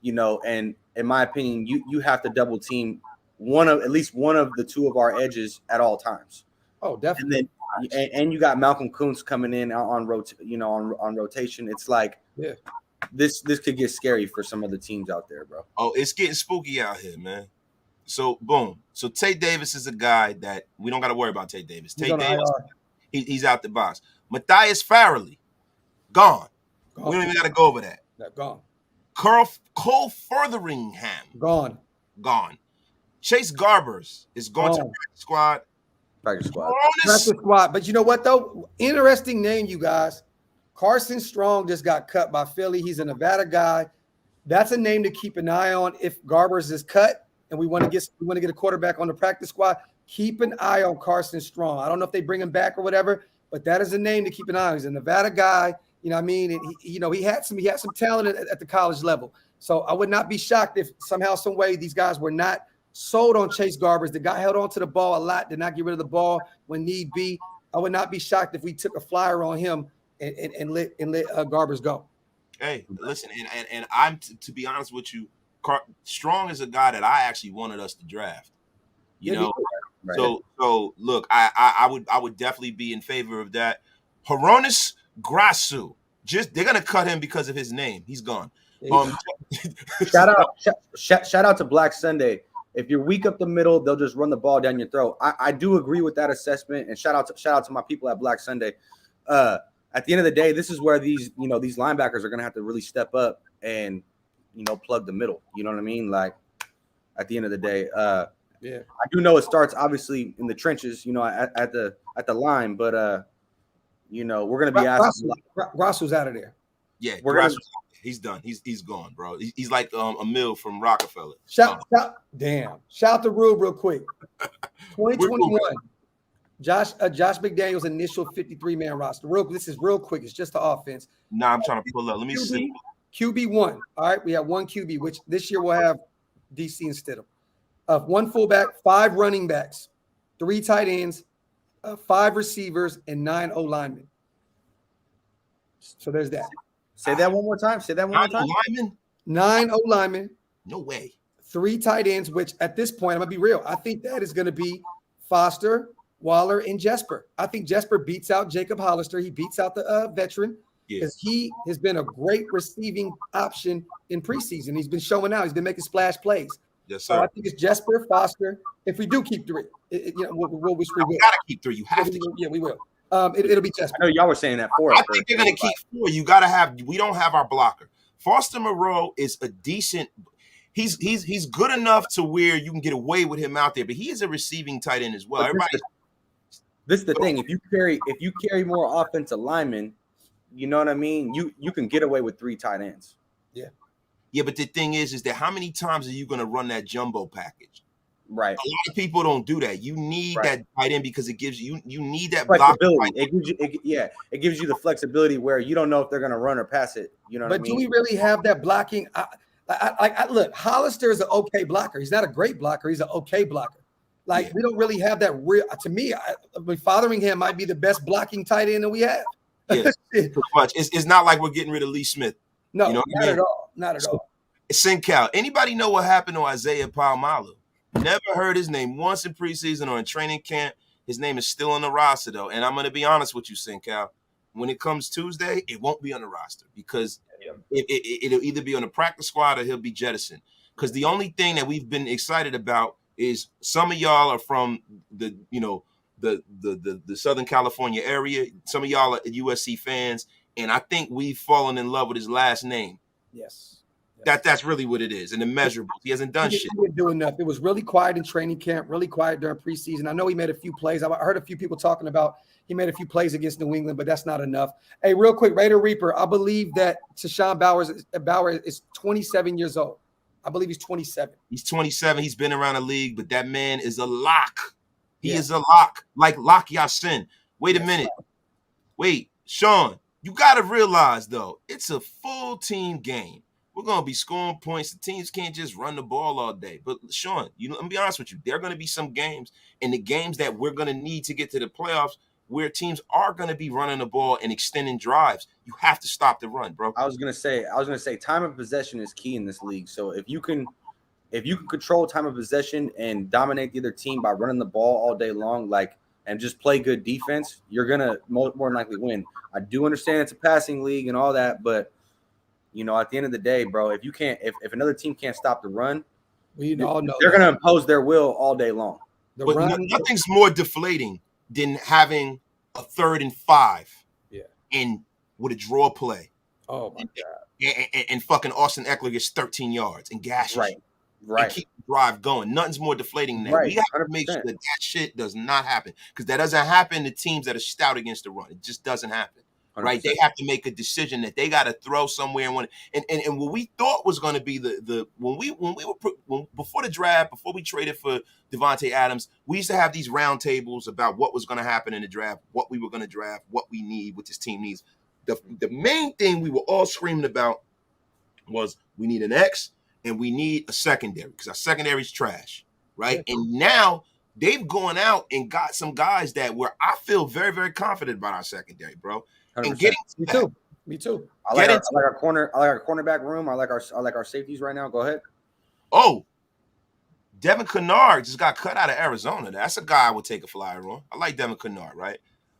Speaker 3: and in my opinion, you have to double team at least one of the 2 of our edges at all times.
Speaker 2: Oh, definitely.
Speaker 3: And you got Malcolm Kuntz coming in on rotation. It's like, yeah. This could get scary for some of the teams out there, bro.
Speaker 1: Oh, it's getting spooky out here, man. So, boom. So, Tate Davis is a guy that we don't got to worry about. Tate Davis. Tate Davis, he's out the box. Matthias Farrelly, gone. We don't even got to go over that.
Speaker 2: Gone.
Speaker 1: Cole Furtheringham,
Speaker 2: gone.
Speaker 1: Chase Garbers is going to practice squad.
Speaker 2: But you know what, though? Interesting name, you guys. Carson Strong just got cut by Philly. He's a Nevada guy. That's a name to keep an eye on if Garbers is cut and we want to get a quarterback on the practice squad. Keep an eye on Carson Strong. I don't know if they bring him back or whatever, but that is a name to keep an eye on. He's a Nevada guy. You know what I mean? And he had some talent at the college level. So I would not be shocked if somehow, some way these guys were not sold on Chase Garbers. The guy held on to the ball a lot, did not get rid of the ball when need be. I would not be shocked if we took a flyer on him and let Garbers go. Hey,
Speaker 1: listen, and I'm to be honest with you, Strong is a guy that I actually wanted us to draft. Right. So look, I would definitely be in favor of that. Hronis Grasu, they're gonna cut him because of his name. He's gone.
Speaker 3: Shout out to Black Sunday. If you're weak up the middle, they'll just run the ball down your throat. I do agree with that assessment, and shout out to my people at Black Sunday. At the end of the day, this is where these linebackers are going to have to really step up and, plug the middle. You know what I mean? Like, at the end of the day, I do know it starts obviously in the trenches, at the line, but we're going to be asking.
Speaker 2: Grassu's out of there.
Speaker 1: Yeah, he's done. He's gone, bro. He's like a Mill from Rockefeller.
Speaker 2: Shout to Rube real quick. 2021. Josh McDaniels' initial 53-man roster. This is real quick. It's just the offense.
Speaker 1: Nah, I'm trying to pull up. Let me see.
Speaker 2: QB1. All right, we have 1 QB, which this year we'll have DC instead of 1 fullback, 5 running backs, 3 tight ends, 5 receivers, and 9 O linemen. So there's that.
Speaker 3: Say that one more time.
Speaker 2: 9 O linemen.
Speaker 1: No way.
Speaker 2: 3 tight ends, which at this point, I'm gonna be real. I think that is going to be Foster, Waller, and Jesper. I think Jesper beats out Jacob Hollister. He beats out the veteran. because he has been a great receiving option in preseason. He's been showing out. He's been making splash plays.
Speaker 1: Yes,
Speaker 2: So I
Speaker 1: sir.
Speaker 2: think it's Jesper Foster. If we do keep 3, we'll be
Speaker 1: You gotta keep 3. You have to.
Speaker 2: Yeah, we will. It'll be Jesper.
Speaker 3: I know y'all were saying that 4.
Speaker 1: I think they're gonna keep 4. You gotta have. We don't have our blocker. Foster Moreau is a decent. He's good enough to where you can get away with him out there, but he is a receiving tight end as well. Everybody.
Speaker 3: This is the thing. If you carry more offensive linemen, you know what I mean. You can get away with 3 tight ends.
Speaker 1: Yeah, but the thing is that how many times are you gonna run that jumbo package?
Speaker 3: Right.
Speaker 1: A lot of people don't do that. You need that tight end because it gives you need that
Speaker 3: flexibility. It gives you it gives you the flexibility where you don't know if they're gonna run or pass it. You know what I mean?
Speaker 2: But do we really have that blocking? Look, Hollister is an okay blocker. He's not a great blocker. He's an okay blocker. We don't really have that real. To me, Fotheringham might be the best blocking tight end that we have.
Speaker 1: Yes, pretty much. It's not like we're getting rid of Lee Smith.
Speaker 2: No, not at all. Not at all.
Speaker 1: Sincal. Anybody know what happened to Isaiah Palmalu? Never heard his name once in preseason or in training camp. His name is still on the roster, though. And I'm going to be honest with you, Sincal. When it comes Tuesday, it won't be on the roster because it'll either be on the practice squad or he'll be jettisoned. Because the only thing that we've been excited about is some of y'all are from the Southern California area. Some of y'all are USC fans. And I think we've fallen in love with his last name.
Speaker 2: Yes.
Speaker 1: That's really what it is. And the measurables. He hasn't done shit.
Speaker 2: He didn't do enough. It was really quiet in training camp, really quiet during preseason. I know he made a few plays. I heard a few people talking about he made a few plays against New England, but that's not enough. Hey, real quick, Raider Reaper, I believe that Tashawn Bauer is 27 years old. I believe he's 27.
Speaker 1: He's 27. He's been around the league, but that man is a lock. He is a lock, like Lock Yasin. Wait a minute. Wait, Sean, you got to realize, though, it's a full team game. We're going to be scoring points. The teams can't just run the ball all day. But, Sean, let me be honest with you. There are going to be some games, and the games that we're going to need to get to the playoffs where teams are going to be running the ball and extending drives. You have to stop the run, bro.
Speaker 3: I was going to say time of possession is key in this league. So if you can control time of possession and dominate the other team by running the ball all day long, and just play good defense, you're going to more than likely win. I do understand it's a passing league and all that, but at the end of the day, bro, if another team can't stop the run,
Speaker 2: we all know
Speaker 3: they're going to impose their will all day long.
Speaker 1: But nothing's more deflating than having a 3rd and 5 and with a draw play.
Speaker 2: Oh my God.
Speaker 1: And fucking Austin Eckler gets 13 yards and gashes.
Speaker 3: Right.
Speaker 1: And keep the drive going. Nothing's more deflating than that.
Speaker 3: Right.
Speaker 1: We have to make sure that shit does not happen because that doesn't happen to teams that are stout against the run. It just doesn't happen. 100%. Right? They have to make a decision that they got to throw somewhere. And what we thought was going to be before the draft, before we traded for Davante Adams, we used to have these round tables about what was going to happen in the draft, what we were going to draft, what we need, what this team needs. The main thing we were all screaming about was we need an X and we need a secondary because our secondary is trash, right? And now they've gone out and got some guys that where I feel very, very confident about our secondary, bro.
Speaker 3: 100%.
Speaker 1: And getting
Speaker 2: Me too.
Speaker 3: I like our cornerback room. I like our safeties right now. Go ahead.
Speaker 1: Oh, Devin Kennard just got cut out of Arizona. That's a guy I would take a flyer on. I like Devin Kennard, right?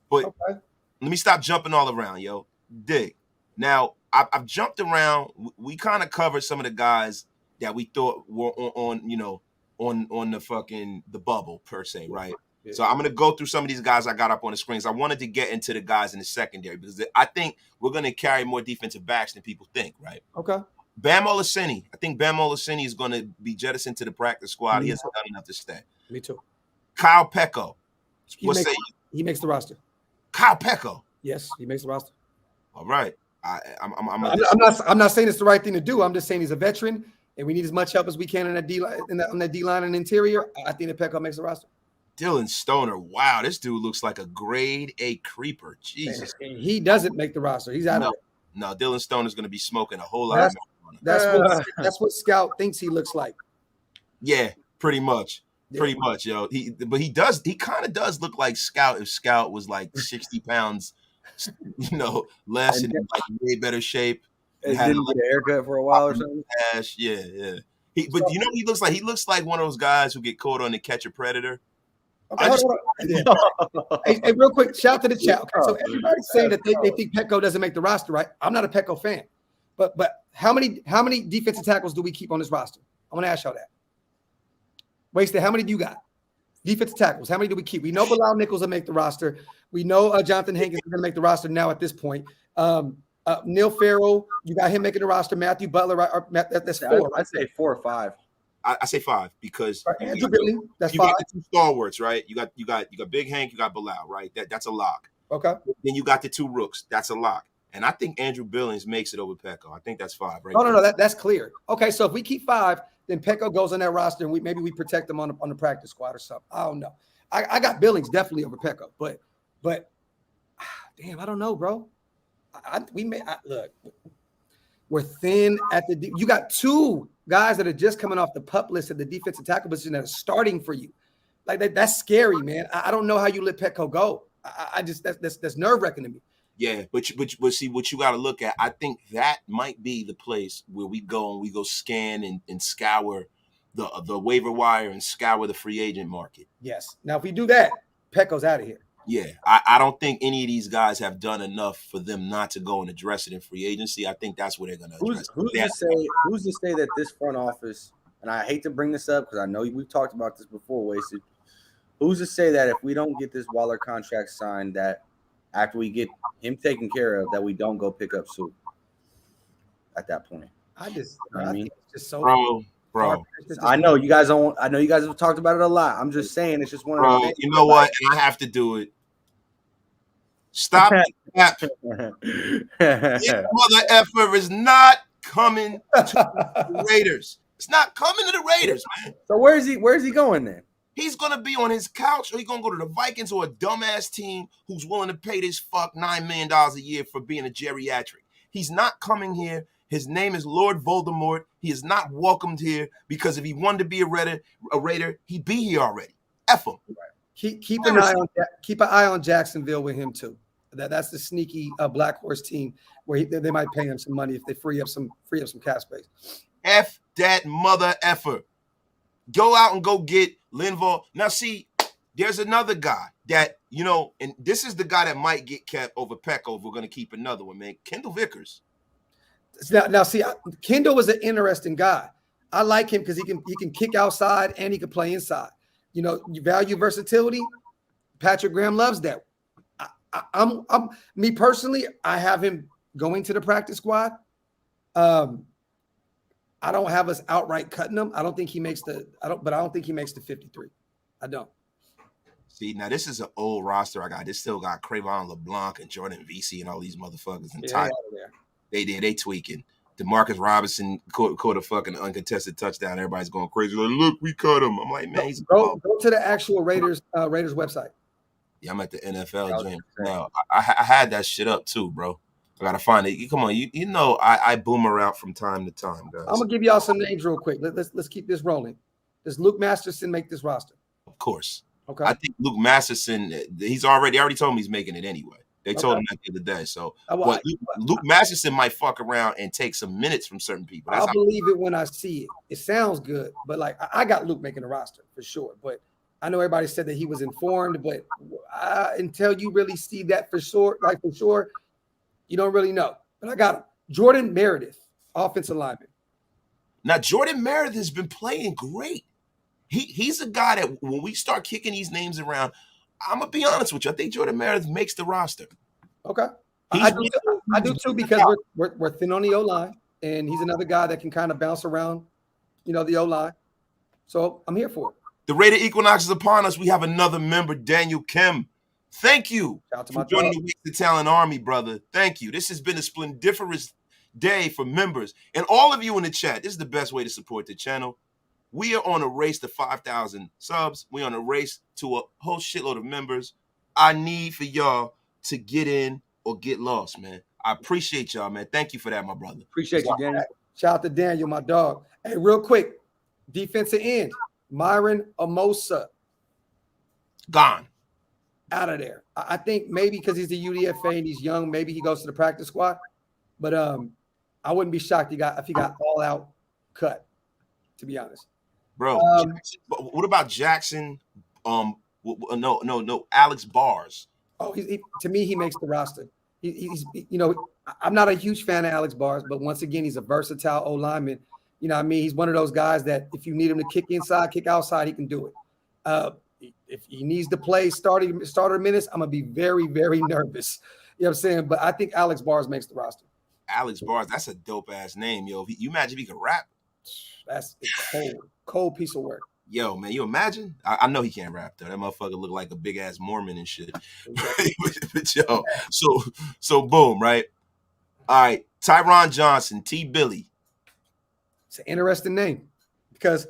Speaker 1: But let me stop jumping all around, yo. Dig. Now, I've jumped around. We kind of covered some of the guys that we thought were on the bubble per se, right? Yeah. So I'm going to go through some of these guys I got up on the screens. I wanted to get into the guys in the secondary because I think we're going to carry more defensive backs than people think, right?
Speaker 2: Okay.
Speaker 1: Bam Olaseni. I think Bam Olaseni is going to be jettisoned to the practice squad. He hasn't done enough to stay.
Speaker 2: Me too.
Speaker 1: Kyle Pecco.
Speaker 2: He makes the roster.
Speaker 1: Kyle Pecco.
Speaker 2: Yes, he makes the roster.
Speaker 1: All right.
Speaker 2: I'm not saying it's the right thing to do. I'm just saying he's a veteran, and we need as much help as we can in that D line, on that D line and interior. I think that Pecco makes the roster.
Speaker 1: Dylan Stoner. Wow, this dude looks like a grade A creeper. Jesus.
Speaker 2: And he doesn't make the roster. He's out of it.
Speaker 1: No, Dylan Stoner's going to be smoking a whole lot of
Speaker 2: marijuana. That's what Scout thinks he looks like.
Speaker 1: Yeah, pretty much. Yeah. Pretty much, yo. He kind of does look like Scout if Scout was like 60 pounds, less and in like way better shape.
Speaker 3: And didn't get a haircut for a while or something.
Speaker 1: Yeah. But he looks like one of those guys who get caught on the Catch a Predator.
Speaker 2: Okay, hold on. Hey, real quick, shout to the chat. Okay, so everybody's saying that they think Petco doesn't make the roster, right? I'm not a Petco fan, but how many defensive tackles do we keep on this roster? I want to ask y'all that. Wasted, how many do you got? Defensive tackles, how many do we keep? We know Bilal Nichols will make the roster. We know Jonathan Hankins is going to make the roster now at this point. Neil Farrell, you got him making the roster. Matthew Butler, right? That's four.
Speaker 3: I'd say 4 or 5.
Speaker 1: I say 5 because
Speaker 2: Andrew Billy, that's
Speaker 1: you
Speaker 2: 5.
Speaker 1: got the 2 stalwarts, right? You got Big Hank, you got Bilal, right? That's a lock.
Speaker 2: Okay.
Speaker 1: Then you got the 2 rooks. That's a lock. And I think Andrew Billings makes it over Petco. I think that's 5, right?
Speaker 2: No, that's clear. Okay, so if we keep 5, then Petco goes on that roster, and maybe we protect them on the practice squad or something. I don't know. I got Billings definitely over Petco, but damn, I don't know, bro. Look, we're thin at the. You got 2 guys that are just coming off the PUP list at the defensive tackle position that are starting for you. Like that's scary, man. I don't know how you let Petco go. I just that's nerve wracking to me.
Speaker 1: Yeah, but see what you got to look at. I think that might be the place where we go scan and scour the waiver wire and scour the free agent market.
Speaker 2: Yes. Now, if we do that, Petco's out of here.
Speaker 1: Yeah, I don't think any of these guys have done enough for them not to go and address it in free agency. I think that's where they're going to address it.
Speaker 3: Who's to say that this front office, and I hate to bring this up because I know we've talked about this before, Wasted. Who's to say that if we don't get this Waller contract signed, that after we get him taken care of, that we don't go pick up Sue at that point?
Speaker 2: I mean,
Speaker 3: think
Speaker 2: it's just so
Speaker 1: bro.
Speaker 3: I know you guys don't. I know you guys have talked about it a lot. I'm just saying it's just one of the things.
Speaker 1: You know what? I have to do it. Stop that. This mother effer is not coming to the Raiders. It's not coming to the Raiders, man.
Speaker 3: So where's he going then?
Speaker 1: He's gonna be on his couch, or he's gonna go to the Vikings or a dumbass team who's willing to pay this fuck $9 million a year for being a geriatric. He's not coming here. His name is Lord Voldemort. He is not welcomed here because if he wanted to be a Raider, he'd be here already. F him.
Speaker 2: Keep an eye on Jacksonville with him too. That's the sneaky Black Horse team where they might pay him some money if they free up some cap space.
Speaker 1: F that mother effer. Go out and go get Linval. Now, see, there's another guy that, and this is the guy that might get kept over Petco if we're going to keep another one, man. Kendall Vickers.
Speaker 2: Now, see, Kendall was an interesting guy. I like him because he can kick outside and he can play inside. You value versatility. Patrick Graham loves that. I'm me personally, I have him going to the practice squad. I don't have us outright cutting him. I don't think he makes the 53. I don't.
Speaker 1: See, now this is an old roster I got. This still got Cravon LeBlanc and Jordan Vesey and all these motherfuckers. And they tweaking. DeMarcus Robinson caught a fucking uncontested touchdown. Everybody's going crazy. Like, look, we cut him. I'm like, man,
Speaker 2: go to the actual Raiders website.
Speaker 1: Yeah, I'm at the NFL joint now. I had that shit up too, bro. I gotta find it. Come on, I boomer out from time to time, guys.
Speaker 2: I'm gonna give y'all some names real quick. Let's keep this rolling. Does Luke Masterson make this roster?
Speaker 1: Of course.
Speaker 2: Okay.
Speaker 1: I think Luke Masterson. They already told me he's making it anyway. They told him that the other day. So Luke Masterson might fuck around and take some minutes from certain people.
Speaker 2: I'll believe it when I see it. It sounds good, but like I got Luke making a roster for sure. But I know everybody said that he was informed, but until you really see that for sure, you don't really know. But I got him. Jordan Meredith, offensive lineman.
Speaker 1: Now, Jordan Meredith has been playing great. He's a guy that when we start kicking these names around, I'm going to be honest with you. I think Jordan Meredith makes the roster.
Speaker 2: Okay. I do too because we're thin on the O-line, and he's another guy that can kind of bounce around, the O-line. So I'm here for it.
Speaker 1: The Raider Equinox is upon us. We have another member, Daniel Kim. Thank you for joining the Wasted Talent Army, brother. Thank you. This has been a splendiferous day for members. And all of you in the chat, this is the best way to support the channel. We are on a race to 5,000 subs. We're on a race to a whole shitload of members. I need for y'all to get in or get lost, man. I appreciate y'all, man. Thank you for that, my brother.
Speaker 3: Appreciate you, Daniel.
Speaker 2: Shout out to Daniel, my dog. Hey, real quick, defensive end, Myron Amosa.
Speaker 1: Gone.
Speaker 2: Out of there. I think maybe because he's a UDFA and he's young, maybe he goes to the practice squad. But I wouldn't be shocked if he got all out cut, to be honest.
Speaker 1: Bro, what about Jackson, No, Alex Bars.
Speaker 2: Oh, to me, he makes the roster. He's I'm not a huge fan of Alex Bars, but once again, he's a versatile O lineman. You know what I mean? He's one of those guys that if you need him to kick inside, kick outside, he can do it. If he needs to play starter minutes, I'm going to be very, very nervous. You know what I'm saying? But I think Alex Bars makes the roster.
Speaker 1: Alex Bars, that's a dope-ass name, yo. You imagine if he could rap?
Speaker 2: That's a cold piece of work.
Speaker 1: Yo, man, you imagine? I know he can't rap, though. That motherfucker look like a big-ass Mormon and shit. But yo, so boom, right? All right, Tyron Johnson, T. Billy.
Speaker 2: It's an interesting name because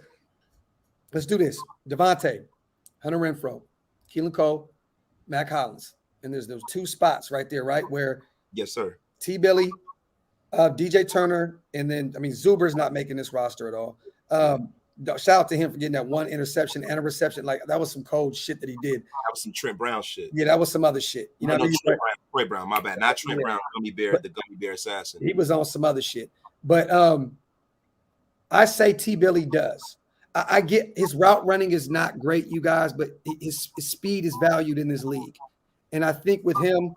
Speaker 2: let's do this. Davante, Hunter Renfrow, Keelan Cole, Mac Hollins. And there's those two spots right there, right? Where
Speaker 1: yes, sir.
Speaker 2: T. Billy, DJ Turner, and then, Zuber's not making this roster at all. Shout out to him for getting that one interception and a reception. Like, that was some cold shit that he did.
Speaker 1: That was some Trent Brown shit.
Speaker 2: Yeah, that was some other shit. You know what I mean?
Speaker 1: Trent Brown, my bad. Not Trent Brown, the Gummy Bear assassin.
Speaker 2: He was on some other shit. But I say T. Billy does. I get his route running is not great, you guys, but his speed is valued in this league. And I think with him,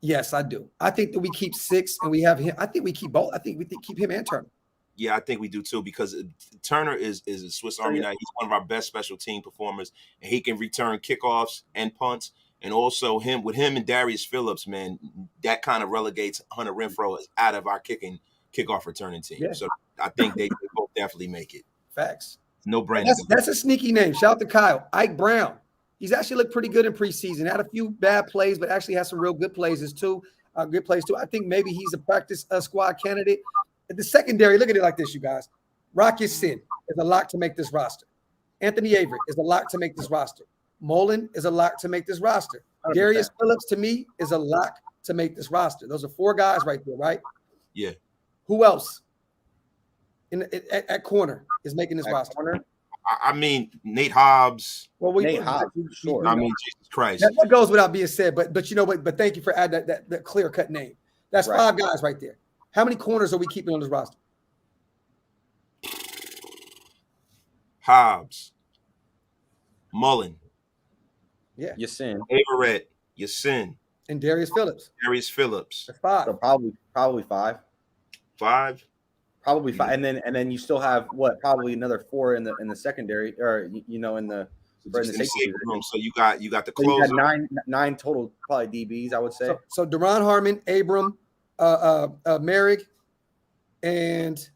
Speaker 2: yes, I do. I think that we keep 6 and we have him. I think we keep both. I think we keep him and Turner.
Speaker 1: Yeah, I think we do too, because Turner is a Swiss Army knife. He's one of our best special team performers, and he can return kickoffs and punts. And also with him and Darius Phillips, man, that kind of relegates Hunter Renfrow out of our kickoff returning team. Yeah. So I think they both definitely make it.
Speaker 2: Facts.
Speaker 1: No brainer.
Speaker 2: That's a sneaky name. Shout out to Kyle. Ike Brown. He's actually looked pretty good in preseason. Had a few bad plays, but actually has some real good plays too. Good plays too. I think maybe he's a practice squad candidate. The secondary, look at it like this, you guys. Rocky Sin is a lock to make this roster. Anthony Averett is a lock to make this roster. Mullen is a lock to make this roster. 100%. Darius Phillips, to me, is a lock to make this roster. Those are 4 guys right there, right?
Speaker 1: Yeah.
Speaker 2: Who else at corner is making this roster? Corner?
Speaker 1: I mean, Nate Hobbs.
Speaker 3: Well, Nate Hobbs, sure.
Speaker 1: I mean, Jesus Christ.
Speaker 2: That goes without being said, but you know what? But thank you for adding that clear-cut name. That's right. 5 guys right there. How many corners are we keeping on this roster?
Speaker 1: Hobbs, Mullen,
Speaker 2: yeah,
Speaker 3: Yasin,
Speaker 1: Averett, Yasin,
Speaker 2: and Darius Phillips.
Speaker 1: That's
Speaker 3: 5. So probably 5.
Speaker 1: 5.
Speaker 3: Probably 5, and then you still have probably another 4 in the secondary, or in the safety
Speaker 1: room. So you got the closer.
Speaker 3: So you got 9 total probably DBs, I would say.
Speaker 2: So Deron Harmon, Abram, Merrick, and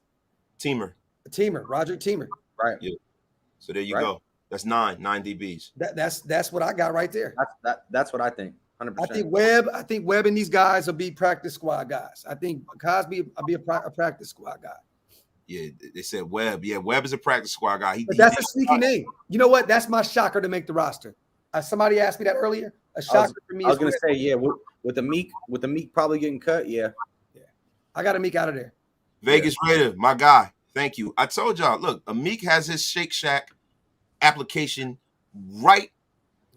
Speaker 2: Roger Teamer.
Speaker 3: Right.
Speaker 1: Yeah. So there you go. That's 9 DBs.
Speaker 2: That's what I got right there.
Speaker 3: That's what I think.
Speaker 2: 100%. I think Webb and these guys will be practice squad guys. I think Cosby will be a practice squad guy.
Speaker 1: Yeah, they said Webb. Yeah, Webb is a practice squad guy.
Speaker 2: But that's a sneaky name. You know what? That's my shocker to make the roster. Somebody asked me that earlier. A shocker for me.
Speaker 3: I was going to say, yeah, with the Meek probably getting cut, yeah.
Speaker 2: I got a Meek out of there.
Speaker 1: Vegas Raider, my guy. Thank you. I told y'all, look, Meek has his Shake Shack application right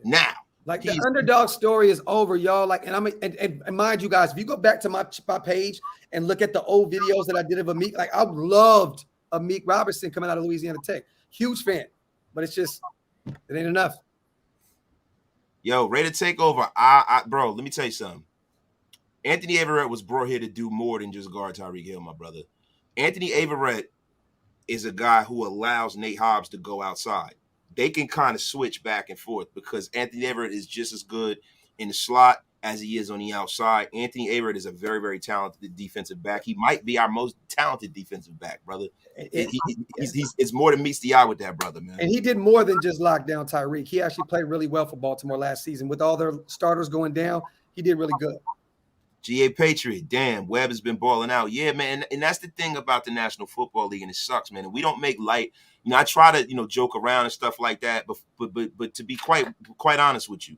Speaker 1: now.
Speaker 2: Like the underdog story is over, y'all. Like, and mind you guys, if you go back to my page and look at the old videos that I did of Meek, like I loved Meek Robertson coming out of Louisiana Tech. Huge fan, but it's just it ain't enough.
Speaker 1: Yo, Raider Takeover. Bro, let me tell you something. Anthony Averett was brought here to do more than just guard Tyreek Hill, my brother. Anthony Averett is a guy who allows Nate Hobbs to go outside. They can kind of switch back and forth because Anthony Averett is just as good in the slot as he is on the outside. Anthony Averett is a very, very talented defensive back. He might be our most talented defensive back, brother. It's more than meets the eye with that, brother, man.
Speaker 2: And he did more than just lock down Tyreek. He actually played really well for Baltimore last season. With all their starters going down, he did really good.
Speaker 1: GA Patriot, damn, Webb has been balling out. Yeah, man, and that's the thing about the National Football League, and it sucks, man. And we don't make light. I try to, joke around and stuff like that, but to be quite honest with you,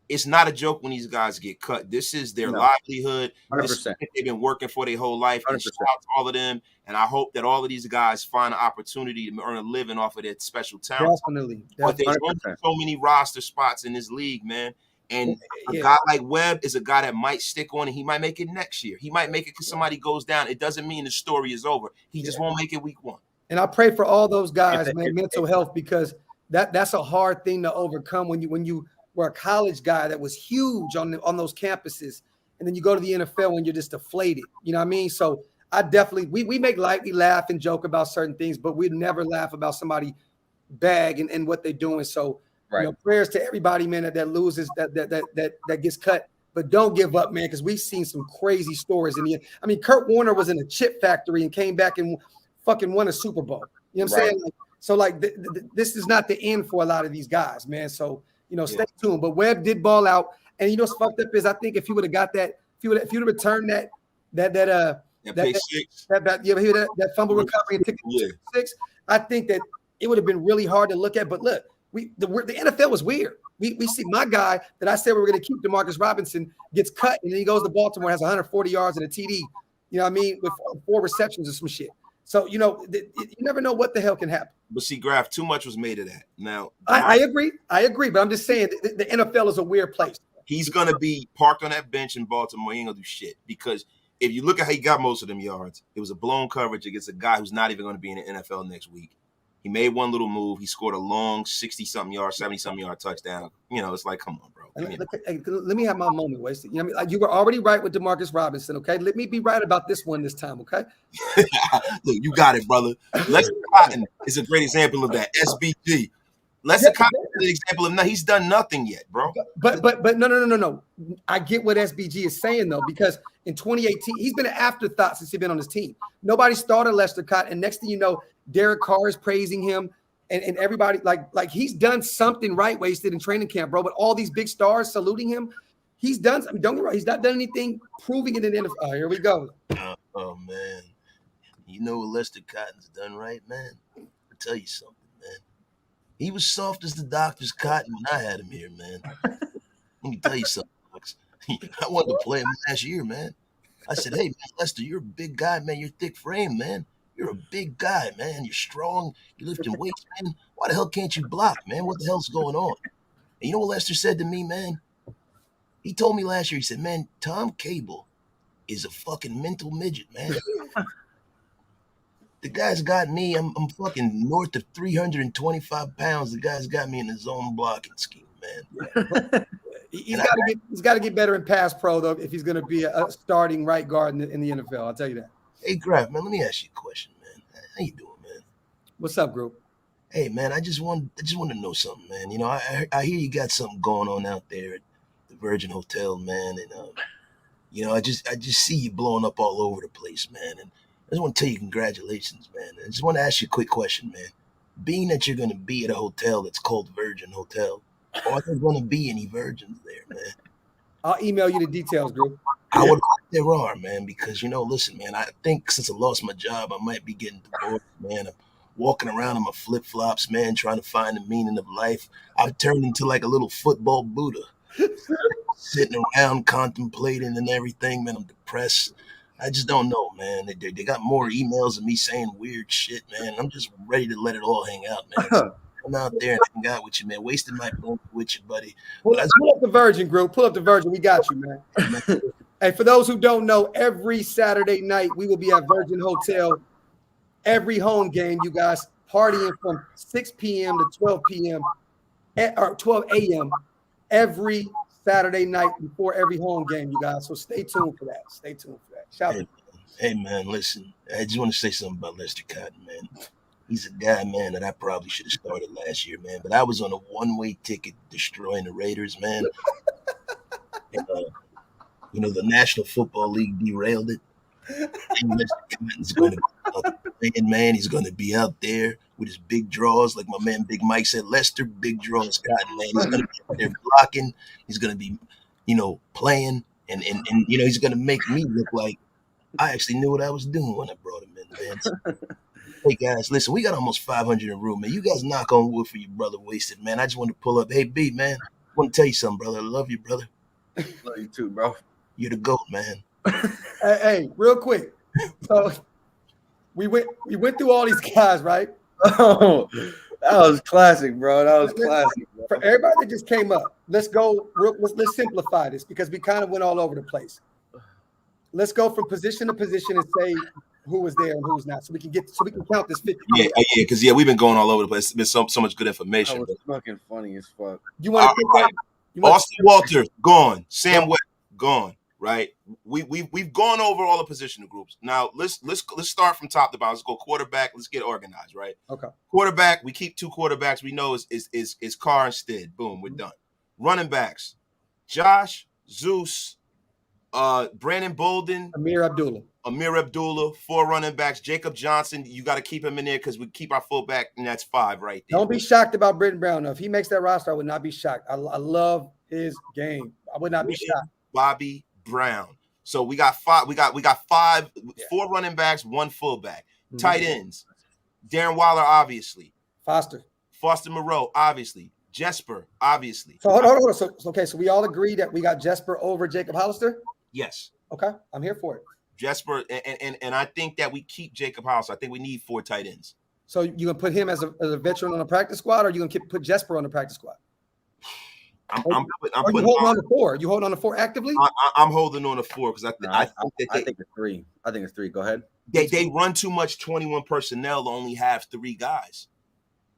Speaker 1: it's not a joke when these guys get cut. This is their livelihood.
Speaker 3: 100%.
Speaker 1: They've been working for their whole life. And shout out to all of them. And I hope that all of these guys find an opportunity to earn a living off of their special talent.
Speaker 2: Definitely.
Speaker 1: But there's only so many roster spots in this league, man. And a guy like Webb is a guy that might stick on, and he might make it next year. He might make it because somebody goes down. It doesn't mean the story is over. He just won't make it week 1.
Speaker 2: And I pray for all those guys, man, mental health, because that's a hard thing to overcome when you were a college guy that was huge on those campuses, and then you go to the NFL when you're just deflated. You know what I mean? So I definitely we make lightly laugh and joke about certain things, but we'd never laugh about somebody bag and what they're doing. So prayers to everybody, man, that loses, that gets cut. But don't give up, man, because we've seen some crazy stories. I mean, Kurt Warner was in a chip factory and came back and fucking won a Super Bowl. You know what I'm saying? This is not the end for a lot of these guys, man. So, stay tuned. But Webb did ball out. And what's fucked up is I think if he would have got that, if he would have returned that fumble recovery and took it 6, I think that it would have been really hard to look at. But look, the NFL was weird. We see my guy that I said we were going to keep, Demarcus Robinson, gets cut, and then he goes to Baltimore, has 140 yards and a TD. You know what I mean? With 4 receptions or some shit. So, you never know what the hell can happen.
Speaker 1: But see, Graf, too much was made of that. Now,
Speaker 2: I agree. But I'm just saying the NFL is a weird place.
Speaker 1: He's going to be parked on that bench in Baltimore. He ain't going to do shit. Because if you look at how he got most of them yards, it was a blown coverage against a guy who's not even going to be in the NFL next week. He made one little move. He scored a long 60-something yard, 70-something yard touchdown. It's like, come on, bro.
Speaker 2: Let me have my moment wasted. You know what I mean? You were already right with Demarcus Robinson, okay? Let me be right about this one this time, okay?
Speaker 1: Look, you got it, brother. Lester Cotton is a great example of that. SBG. Lester Cotton is an example of he's done nothing yet, bro.
Speaker 2: But no. I get what SBG is saying, though, because in 2018, he's been an afterthought since he's been on his team. Nobody started Lester Cotton, and next thing you know, Derek Carr is praising him, and everybody like he's done something right, wasted in training camp, bro. But all these big stars saluting him, he's done. I mean, don't get me wrong, he's not done anything proving it in the NFL. Oh, here we go.
Speaker 1: Oh man, you know what Lester Cotton's done right, man? I'll tell you something, man. He was soft as the doctor's cotton when I had him here, man. Let me tell you something, Max. I wanted to play him last year, man. I said, hey, man, Lester, you're a big guy, man. You're thick frame, man. You're a big guy, man. You're strong. You're lifting weights, man. Why the hell can't you block, man? What the hell's going on? And you know what Lester said to me, man? He told me last year, he said, man, Tom Cable is a fucking mental midget, man. The guy's got me. I'm fucking north of 325 pounds. The guy's got me in the zone blocking scheme, man.
Speaker 2: He's got to get better in pass pro, though, if he's going to be a starting right guard in the NFL. I'll tell you that.
Speaker 1: Hey, Graf, man, let me ask you a question, man. How you doing, man?
Speaker 2: What's up, group?
Speaker 1: Hey, man, I just want to know something, man. I hear you got something going on out there at the Virgin Hotel, man, and I just see you blowing up all over the place, man. And I just want to tell you congratulations, man. I just want to ask you a quick question, man. Being that you're going to be at a hotel that's called Virgin Hotel, are there going to be any virgins there, man?
Speaker 2: I'll email you the details, group.
Speaker 1: I would hope there are, man, because, listen, man, I think since I lost my job, I might be getting divorced, man. I'm walking around in my flip-flops, man, trying to find the meaning of life. I've turned into like a little football Buddha, sitting around contemplating and everything, man. I'm depressed. I just don't know, man. They got more emails of me saying weird shit, man. I'm just ready to let it all hang out, man. So come out there and hang out with you, man. Wasting my phone with you, buddy.
Speaker 2: Pull up the Virgin, group. Pull up the Virgin. We got you, man. Hey, for those who don't know, every Saturday night we will be at Virgin Hotel. Every home game, you guys, partying from 6 p.m. to 12 p.m. or 12 a.m. every Saturday night before every home game, you guys. So stay tuned for that. Shout out.
Speaker 1: Hey, man, listen. I just want to say something about Lester Cotton, man. He's a guy, man, that I probably should have started last year, man. But I was on a one-way ticket destroying the Raiders, man. And, the National Football League derailed it. And Lester Cotton's going to be out there, man. He's going to be out there with his big draws. Like my man Big Mike said, Lester, big draws, Cotton, man. He's going to be out there blocking. He's going to be, playing. And he's going to make me look like I actually knew what I was doing when I brought him in, man. So, hey, guys, listen, we got almost 500 in the room, man. You guys knock on wood for your brother Wasted, man. I just want to pull up. Hey, B, man, I want to tell you something, brother. I love you, brother.
Speaker 3: Love you too, bro.
Speaker 1: You're the GOAT, man.
Speaker 2: Hey, real quick. So we went through all these guys, right?
Speaker 3: Oh, that was classic, bro. That was classic. Bro.
Speaker 2: For everybody that just came up, let's simplify this because we kind of went all over the place. Let's go from position to position and say who was there and who was not, so we can count this 50.
Speaker 1: Yeah, because we've been going all over the place. It's been so much good information.
Speaker 3: That was fucking funny as fuck.
Speaker 2: You want to
Speaker 1: Austin Walter gone, Sam Webb gone. Right, we've gone over all the positional groups. Now let's start from top to bottom. Let's go quarterback. Let's get organized. Right.
Speaker 2: Okay.
Speaker 1: Quarterback. We keep 2 quarterbacks. We know is Carr instead. Boom. We're done. Running backs. Josh, Zeus, Brandon Bolden,
Speaker 2: Amir Abdullah. 4
Speaker 1: running backs. Jacob Johnson. You got to keep him in there because we keep our fullback, and that's 5 right there.
Speaker 2: Don't be shocked about Britton Brown. Though. If he makes that roster, I would not be shocked. I love his game. I would not be shocked.
Speaker 1: Bobby Brown. So we got 5. We got 5, 4 running backs, 1 fullback. Mm-hmm. Tight ends. Darren Waller, obviously.
Speaker 2: Foster
Speaker 1: Moreau, obviously. Jesper, obviously.
Speaker 2: So hold on. So we all agree that we got Jesper over Jacob Hollister?
Speaker 1: Yes.
Speaker 2: Okay, I'm here for it.
Speaker 1: Jesper, and I think that we keep Jacob Hollister. I think we need 4 tight ends.
Speaker 2: So you gonna put him as a veteran on the practice squad, or you gonna put Jesper on the practice squad?
Speaker 1: I'm
Speaker 2: you holding on to 4? You holding on to 4 actively?
Speaker 1: I'm holding on to 4 because I
Speaker 3: think it's 3. I think it's 3. Go ahead.
Speaker 1: They run too much 21 personnel to only have 3 guys.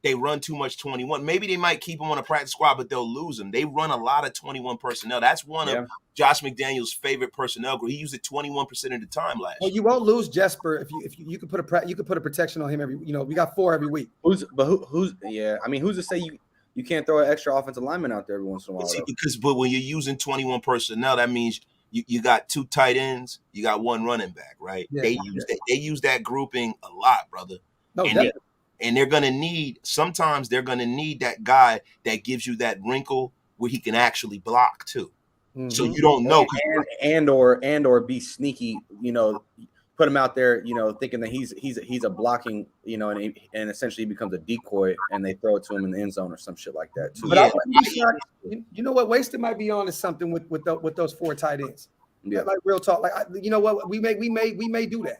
Speaker 1: They run too much 21. Maybe they might keep them on a practice squad, but they'll lose them. They run a lot of 21 personnel. That's one of Josh McDaniels' favorite personnel group. He used it 21% of the time last year.
Speaker 2: Well, you won't lose Jesper if you could put a protection on him every. We got 4 every week.
Speaker 3: Who's I mean, who's to say you can't throw an extra offensive lineman out there every once in a while?
Speaker 1: But when you're using 21 personnel, that means you got 2 tight ends, you got 1 running back, right? Yeah, they use that grouping a lot, brother.
Speaker 2: No,
Speaker 1: and they're gonna need that guy that gives you that wrinkle where he can actually block too. Mm-hmm. So you don't know,
Speaker 3: and or be sneaky, put him out there, thinking that he's a blocking, and essentially he becomes a decoy, and they throw it to him in the end zone or some shit like that too.
Speaker 2: But I wouldn't be shocked. You know what, Wasted might be on is something with those 4 tight ends. Yeah, like real talk. Like you know what, we may do that.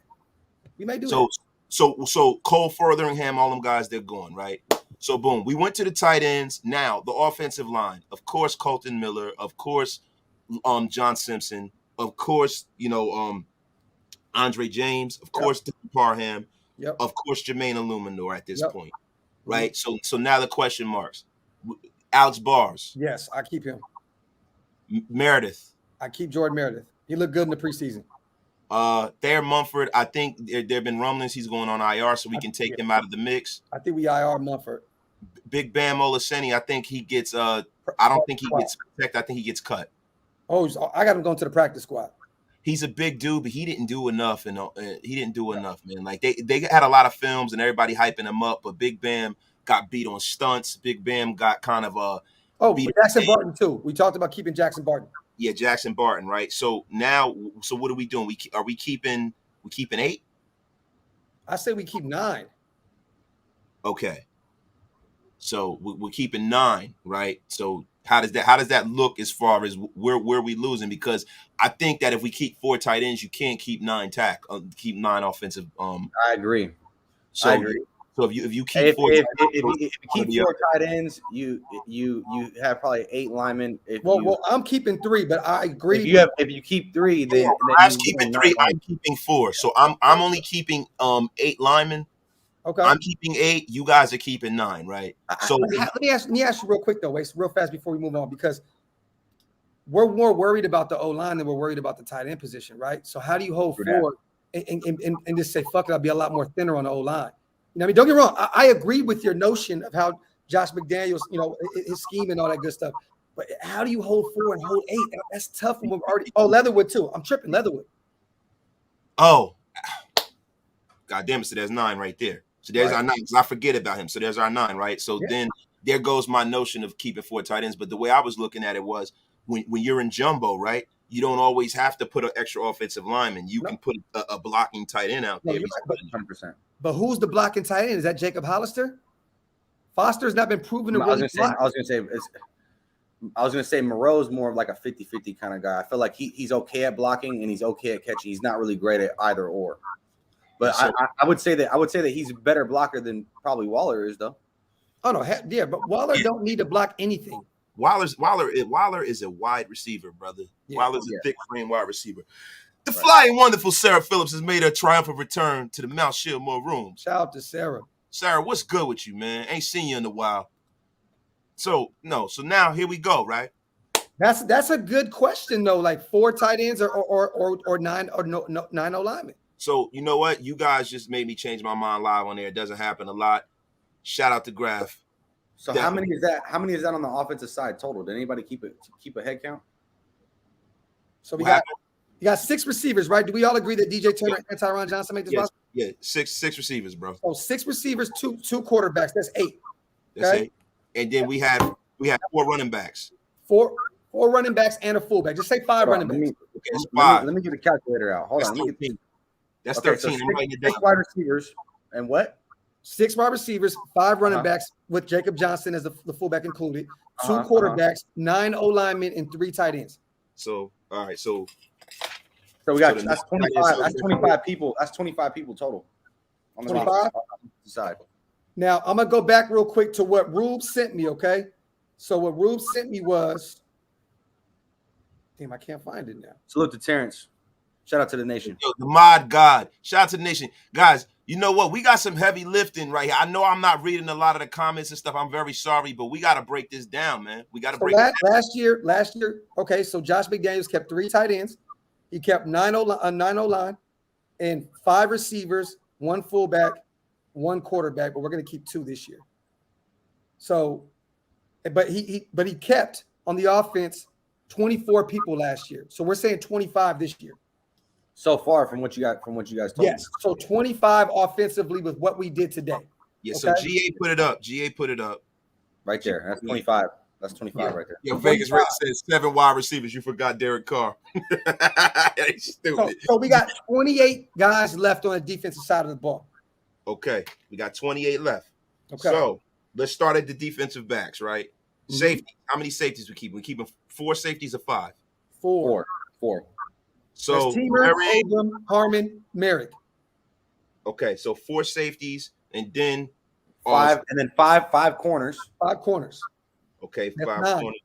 Speaker 2: We may do that.
Speaker 1: So Cole Fotheringham, all them guys, they're gone, right? So boom, we went to the tight ends. Now the offensive line, of course, Kolton Miller, of course, John Simpson, of course, Andre James, of course, Parham, of course, Jermaine Illuminor at this point, right? So now the question marks: Alex Bars.
Speaker 2: Yes, I keep him.
Speaker 1: Meredith.
Speaker 2: I keep Jordan Meredith. He looked good in the preseason.
Speaker 1: Thayer Mumford, I think there have been rumblings he's going on IR, so we can take him out of the mix.
Speaker 2: I think we IR Mumford.
Speaker 1: Big Bam Olaseni, I think he gets. I don't think he gets protected. I think he gets cut.
Speaker 2: Oh, I got him going to the practice squad.
Speaker 1: He's a big dude, but he didn't do enough, and he didn't do enough, man. Like they had a lot of films and everybody hyping him up, but Big Bam got beat on stunts. Big Bam got kind of
Speaker 2: beat Jackson Barton too. We talked about keeping Jackson Barton.
Speaker 1: Yeah, Jackson Barton, right? So what are we doing? We keeping 8?
Speaker 2: I say we keep 9.
Speaker 1: Okay. So we're keeping 9, right? So how does that look as far as where we losing? Because I think that if we keep 4 tight ends, you can't keep 9 keep 9 offensive.
Speaker 3: I agree.
Speaker 1: So if you keep
Speaker 3: if you keep 4 tight ends, you have probably 8 linemen.
Speaker 2: Well, I'm keeping 3, but I agree.
Speaker 3: If you keep 3, then
Speaker 1: I'm keeping 3. I'm keeping 4. So I'm only keeping 8 linemen.
Speaker 2: Okay.
Speaker 1: I'm keeping 8. You guys are keeping 9, right? So
Speaker 2: let me ask you real quick though, Waste, real fast before we move on, because we're more worried about the O-line than we're worried about the tight end position, right? So how do you hold 4 and just say fuck it? I'll be a lot more thinner on the O-line. I mean, don't get me wrong. I agree with your notion of how Josh McDaniels, his scheme and all that good stuff. But how do you hold 4 and hold 8? That's tough when we've already. Oh, Leatherwood too. I'm tripping. Leatherwood.
Speaker 1: Oh, God damn it! So there's 9 right there. So there's our 9. Because I forget about him. So there's our 9, right? So then there goes my notion of keeping 4 tight ends. But the way I was looking at it was when you're in jumbo, right? You don't always have to put an extra offensive lineman. You can put a blocking tight end out there.
Speaker 3: 100%.
Speaker 2: But who's the blocking tight end? Is that Jacob Hollister? Foster's not been proven to really block.
Speaker 3: I was gonna say Moreau's more of like a 50-50 kind of guy. I feel like he's okay at blocking and he's okay at catching. He's not really great at either or. But I would say that he's a better blocker than probably Waller is, though.
Speaker 2: Oh no, yeah, but Waller don't need to block anything.
Speaker 1: Waller is a wide receiver, brother. Yeah, Waller's a thick frame wide receiver. The flying wonderful Sarah Phillips has made her triumphant return to the Mount Shillmore rooms.
Speaker 2: Shout out to Sarah.
Speaker 1: Sarah, what's good with you, man? Ain't seen you in a while. So now here we go, right?
Speaker 2: That's a good question though. Like 4 tight ends or 9 O linemen.
Speaker 1: So you know what? You guys just made me change my mind live on there. It doesn't happen a lot. Shout out to Graf.
Speaker 3: So how many is that? How many is that on the offensive side total? Did anybody keep a head count?
Speaker 2: So you got 6 receivers, right? Do we all agree that DJ Turner and Tyron Johnson make this roster?
Speaker 1: Yeah, six receivers, bro.
Speaker 2: So 6 receivers, two quarterbacks. That's 8.
Speaker 1: That's 8. And then we have 4 running backs.
Speaker 2: 4 running backs and a fullback. Just say 5 running backs.
Speaker 1: Okay, it's 5.
Speaker 3: Let me get the calculator out. Hold on.
Speaker 1: 13. That's
Speaker 3: Okay,
Speaker 1: 13.
Speaker 3: So
Speaker 1: I'm writing it down.
Speaker 3: 6 wide receivers and what?
Speaker 2: 6 wide receivers, 5 running backs with Jacob Johnson as the fullback included. 2 quarterbacks, 9 O linemen, and 3 tight ends.
Speaker 1: So all right, so
Speaker 3: we got that's 25. That's 25 people. That's 25 people total. On the
Speaker 2: 25
Speaker 3: side.
Speaker 2: Now I'm gonna go back real quick to what Rube sent me. Okay, so what Rube sent me was, damn, I can't find it now.
Speaker 3: Salute to Terrence. Shout out to the nation.
Speaker 1: Yo, the mod God. Shout out to the nation. Guys, you know what? We got some heavy lifting right here. I know I'm not reading a lot of the comments and stuff. I'm very sorry, but we got to break this down, man. We got to break it down.
Speaker 2: Last year, okay, so Josh McDaniels kept 3 tight ends. He kept 9 O line and 5 receivers, 1 fullback, 1 quarterback, but we're going to keep 2 this year. So, but he kept on the offense 24 people last year. So we're saying 25 this year.
Speaker 3: So far from what you guys told
Speaker 2: yes.
Speaker 3: me.
Speaker 2: So 25 offensively with what we did today.
Speaker 1: Yeah,
Speaker 2: okay?
Speaker 1: So GA put it up. GA put it up.
Speaker 3: Right there. That's 25. That's 25 right there.
Speaker 1: Yeah, Vegas Red says 7 wide receivers. You forgot Derek Carr. Stupid.
Speaker 2: So we got 28 guys left on the defensive side of the ball.
Speaker 1: Okay. We got 28 left.
Speaker 2: Okay.
Speaker 1: So let's start at the defensive backs, right? Mm-hmm. Safety. How many safeties we keep? We keeping 4 safeties or 5?
Speaker 2: 4.
Speaker 1: So
Speaker 2: Abram, Harmon, Merrick.
Speaker 1: Okay, so 4 safeties and then
Speaker 3: 5 and then 5 corners.
Speaker 2: 5 corners.
Speaker 1: Okay,
Speaker 2: that's
Speaker 1: 5
Speaker 2: 9.
Speaker 1: corners.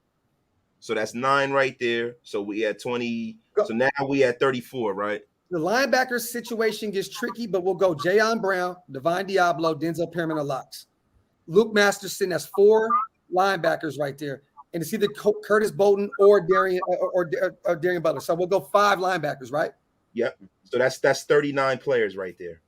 Speaker 1: So that's 9 right there. So we had 20. So now we at 34, right?
Speaker 2: The linebacker situation gets tricky, but we'll go Jayon Brown, Divine Diablo, Denzel Perriman, or locks. Luke Masterson, that's 4 linebackers right there. And it's either Curtis Bolton or Darian Butler. So we'll go 5 linebackers, right?
Speaker 1: Yep. So that's 39 players right there.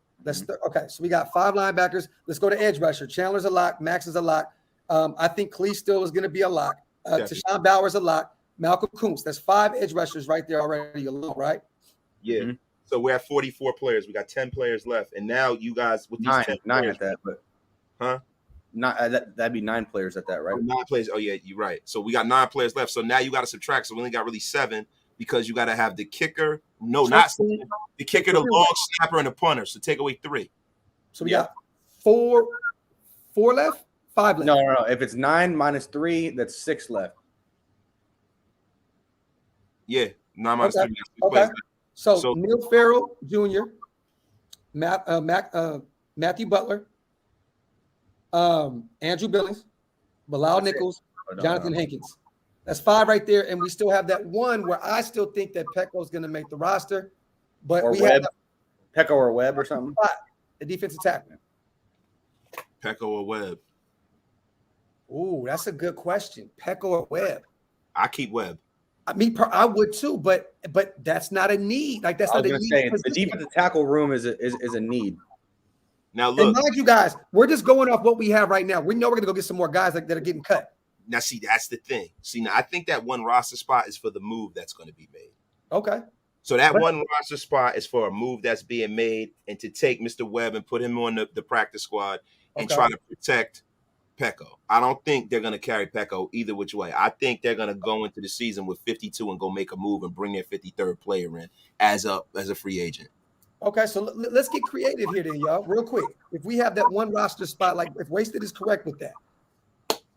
Speaker 2: Okay. So we got 5 linebackers. Let's go to edge rusher. Chandler's a lock. Max is a lock. I think Klee still is going to be a lock. Tashawn Bauer's a lock. Malcolm Kuntz. That's 5 edge rushers right there already alone, right?
Speaker 1: Yeah. Mm-hmm. So we're at 44 players. We got 10 players left. And now you guys with these
Speaker 3: 9
Speaker 1: players,
Speaker 3: at that, but
Speaker 1: huh?
Speaker 3: Not that'd be 9 players at that, right?
Speaker 1: 9 players. Oh yeah, you're right. So we got 9 players left. So now you got to subtract. So we only got really 7 because you got to have the kicker. No, not the kicker, the long snapper, and the punter. So take away 3.
Speaker 2: So we got 4 left, 5 left.
Speaker 3: No. If it's 9 minus 3, that's 6 left.
Speaker 1: Yeah, 9 minus 3.
Speaker 2: Okay. So Neil Farrell Jr., Matthew Butler, Andrew Billings, Bilal Nichols, Jonathan Hankins. That's 5 right there, and we still have that 1 where I still think that Pecco is going to make the roster, but
Speaker 3: or
Speaker 2: we
Speaker 3: Webb.
Speaker 2: have
Speaker 3: Pecco or Webb or something.
Speaker 2: The defensive tackle.
Speaker 1: Pecco or Webb?
Speaker 2: Ooh, that's a good question. Pecco or Webb?
Speaker 1: I keep Webb.
Speaker 2: I would too, but that's not a need. Like that's not a need.
Speaker 3: The defensive tackle room is a need.
Speaker 1: Now look,
Speaker 2: and mind you guys, we're just going off what we have right now. We know we're gonna go get some more guys that are getting cut.
Speaker 1: Now, see, that's the thing. See, now I think that 1 roster spot is for the move that's going to be made.
Speaker 2: Okay.
Speaker 1: So that 1 roster spot is for a move that's being made and to take Mr. Webb and put him on the practice squad and try to protect Pecco. I don't think they're going to carry Pecco either which way. I think they're going to go into the season with 52 and go make a move and bring their 53rd player in as a free agent.
Speaker 2: Okay, so let's get creative here then, y'all, real quick. If we have that 1 roster spot, like if Wasted is correct with that,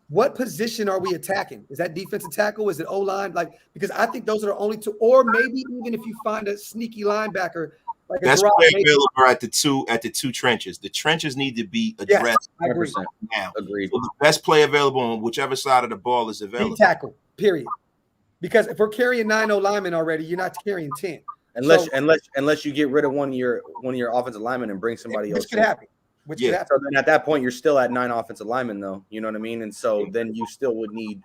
Speaker 2: what position are we attacking? Is that defensive tackle? Is it O-line? Like, because I think those are the only 2, or maybe even if you find a sneaky linebacker, like
Speaker 1: that's play available at the 2 trenches. The trenches need to be addressed.
Speaker 2: I agree.
Speaker 1: Now.
Speaker 3: Agreed.
Speaker 1: So the best play available on whichever side of the ball is available.
Speaker 2: D tackle, period. Because if we're carrying 9 O linemen already, you're not carrying 10.
Speaker 3: Unless you get rid of one of your offensive linemen and bring somebody else.
Speaker 2: Which could happen.
Speaker 3: So then at that point, you're still at 9 offensive linemen, though. You know what I mean? And so then you still would need.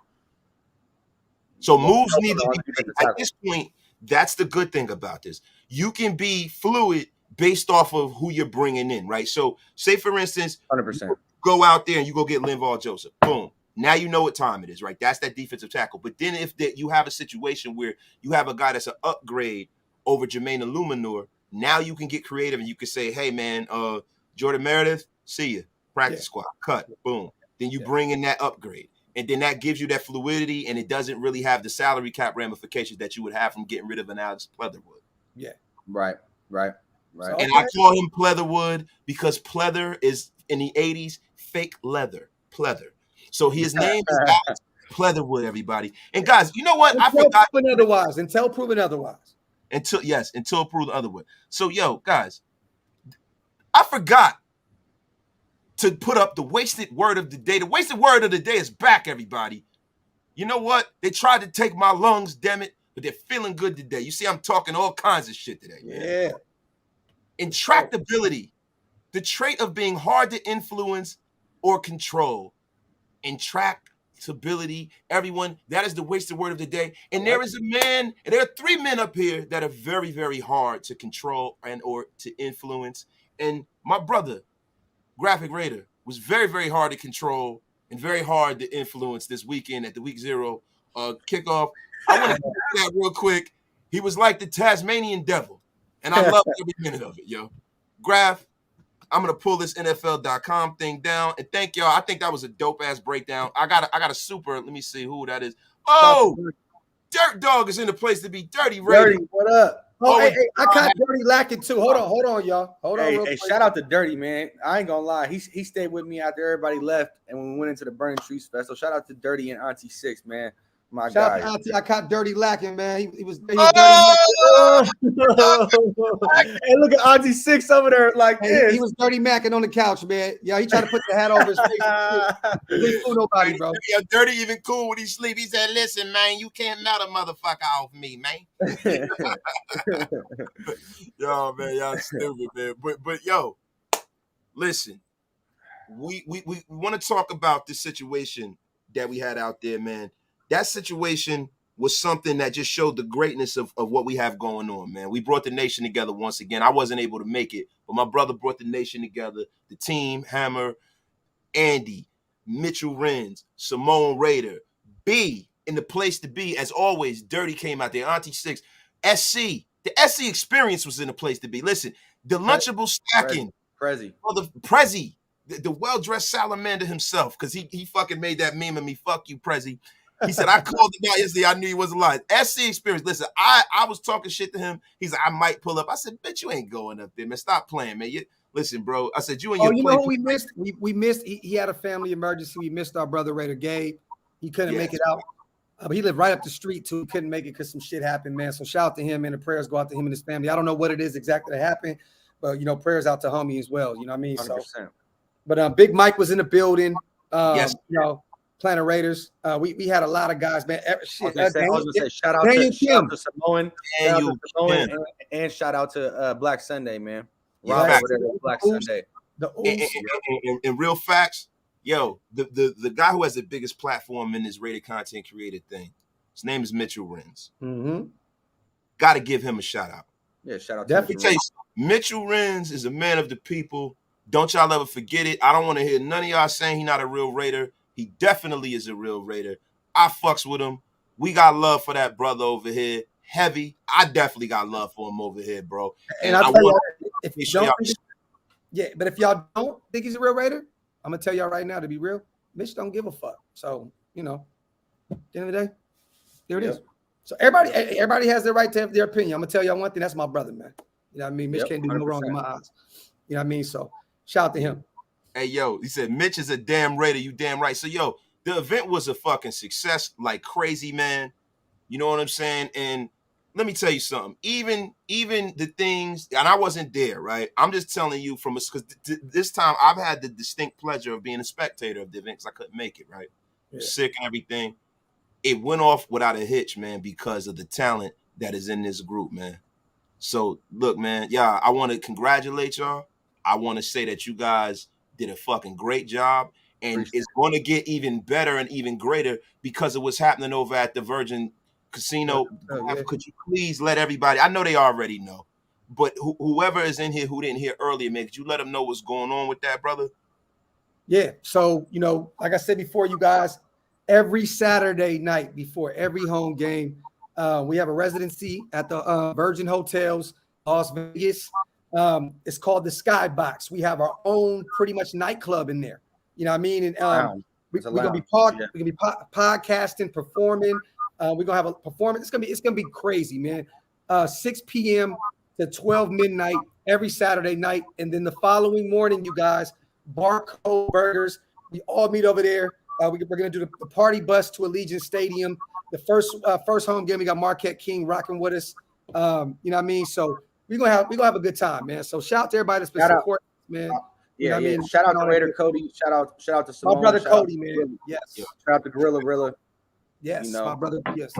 Speaker 1: So moves need to be at this point. That's the good thing about this. You can be fluid based off of who you're bringing in, right? So say, for instance,
Speaker 3: 100%.
Speaker 1: Go out there and you go get Linval Joseph. Boom. Now you know what time it is, right? That's that defensive tackle. But then if you have a situation where you have a guy that's an upgrade over Jermaine Illuminor, now you can get creative and you can say, hey, man, Jordan Meredith, see you. Practice squad. Cut. Boom. Then you bring in that upgrade. And then that gives you that fluidity, and it doesn't really have the salary cap ramifications that you would have from getting rid of an Alex Leatherwood.
Speaker 2: Yeah.
Speaker 3: Right.
Speaker 1: So, and I call him Pleatherwood because pleather is, in the 80s, fake leather. Pleather. So his name is Alex Pleatherwood, everybody. And guys, you know what? I forgot.
Speaker 2: Until proven otherwise.
Speaker 1: Until proven otherwise. So, yo, guys, I forgot to put up the wasted word of the day. The wasted word of the day is back, everybody. You know what? They tried to take my lungs, damn it, but they're feeling good today. You see, I'm talking all kinds of shit today, man.
Speaker 2: Yeah.
Speaker 1: Intractability, the trait of being hard to influence or control. Intractability, everyone, that is the wasted word of the day. And there is a man, and there are 3 men up here that are very, very hard to control and or to influence. And my brother, Graphic Raider, was very, very hard to control and very hard to influence this weekend at the week 0 kickoff. I want to get that real quick. He was like the Tasmanian devil, and I loved every minute of it, yo. Graph, I'm gonna pull this NFL.com thing down, and thank y'all. I think that was a dope ass breakdown. I got a super. Let me see who that is. Oh, Dirt Dog is in the place to be. Dirty Raider.
Speaker 3: Dirty, what up?
Speaker 2: Oh, hey, I caught Dirty lacking too. Hold on, y'all. Hold on.
Speaker 3: Hey, shout out to Dirty, man. I ain't gonna lie. He stayed with me after everybody left, and when we went into the Burning Trees Fest. So shout out to Dirty and Auntie Six, man. My
Speaker 2: Shout
Speaker 3: guy.
Speaker 2: out to I caught Dirty lacking, man. He was dirty.
Speaker 3: Hey, look at Auntie Six over there like this.
Speaker 2: He was dirty macking on the couch, man. Yeah, he tried to put the hat over his face. He didn't fool nobody, bro.
Speaker 1: Yeah, Dirty even cool when he sleep. He said, listen, man, you can't melt a motherfucker off me, man. Yo, man, y'all stupid, man. But yo, listen, we want to talk about this situation that we had out there, man. That situation was something that just showed the greatness of what we have going on, man. We brought the nation together once again. I wasn't able to make it, but my brother brought the nation together. The team, Hammer, Andy, Mitchell Renz, Simone Raider, B in the place to be. As always, Dirty came out there. Auntie Six, SC. The SC experience was in the place to be. Listen, the Lunchable stacking.
Speaker 3: Prezi.
Speaker 1: Oh, the Prezi. The well-dressed salamander himself, because he fucking made that meme of me. Fuck you, Prezi. He said, I called him out yesterday. I knew he wasn't lying. SC experience. Listen, I was talking shit to him. He's like, I might pull up. I said, bitch, you ain't going up there, man. Stop playing, man. Listen, bro. I said, you and your
Speaker 2: you know who we missed? We missed. He had a family emergency. We missed our brother Raider Gabe. He couldn't make it out. But he lived right up the street, too. He couldn't make it because some shit happened, man. So shout out to him, and the prayers go out to him and his family. I don't know what it is exactly that happened, but, prayers out to homie as well. You know what I mean?
Speaker 3: 100%.
Speaker 2: So, but Big Mike was in the building.
Speaker 1: Yes.
Speaker 2: Planet Raiders. We had a lot of guys, man.
Speaker 3: I was gonna say shout out to Samoan, and shout out to Black Sunday, man. Rob over there with Black Sunday.
Speaker 1: In real facts, yo, the guy who has the biggest platform in this rated content creator thing, his name is Mitchell Renz.
Speaker 2: Mm-hmm.
Speaker 1: Got to give him a shout out.
Speaker 3: Yeah, shout out.
Speaker 1: Let me tell you, Mitchell Renz is a man of the people. Don't y'all ever forget it. I don't want to hear none of y'all saying he's not a real Raider. He definitely is a real Raider. I fucks with him. We got love for that brother over here. Heavy. I definitely got love for him over here, bro.
Speaker 2: And I'll tell you, but if y'all don't think he's a real Raider, I'm gonna tell y'all right now, to be real, Mitch don't give a fuck. So, at the end of the day, there it is. So everybody has their right to have their opinion. I'm gonna tell y'all one thing, that's my brother, man. You know what I mean? Mitch can't do no wrong in my eyes. You know what I mean? So shout out to him.
Speaker 1: Hey, yo, he said, Mitch is a damn Raider. You damn right. So, yo, the event was a fucking success like crazy, man. You know what I'm saying? And let me tell you something. Even the things, and I wasn't there, right? I'm just telling you because this time I've had the distinct pleasure of being a spectator of the event because I couldn't make it, right? Yeah. Sick and everything. It went off without a hitch, man, because of the talent that is in this group, man. So look, man, yeah, I want to congratulate y'all. I want to say that you guys did a fucking great job, and
Speaker 3: Appreciate
Speaker 1: it's going to get even better and even greater because of what's happening over at the Virgin Casino.
Speaker 2: Yeah.
Speaker 1: Could you please let everybody? I know they already know, but whoever is in here who didn't hear earlier, man, could you let them know what's going on with that, brother?
Speaker 2: Yeah. So, like I said before, you guys, every Saturday night before every home game, we have a residency at the Virgin Hotels, Las Vegas. It's called the Skybox. We have our own pretty much nightclub in there. You know what I mean? And we're gonna be podcasting, performing. We're gonna have a performance. It's gonna be crazy, man. 6 p.m. to 12 midnight every Saturday night, and then the following morning, you guys, Barcode Burgers. We all meet over there. We're gonna do the party bus to Allegiant Stadium. The first home game, we got Marquette King rocking with us. You know what I mean? So we're gonna have a good time, man. So shout out to everybody that's been supporting, man.
Speaker 3: Yeah,
Speaker 2: I mean?
Speaker 3: Shout out to Raider Cody. Shout out to Simone.
Speaker 2: My brother Cody, man. Yes.
Speaker 3: Shout out to Gorilla.
Speaker 2: Yes,
Speaker 3: You know.
Speaker 2: my brother. Yes.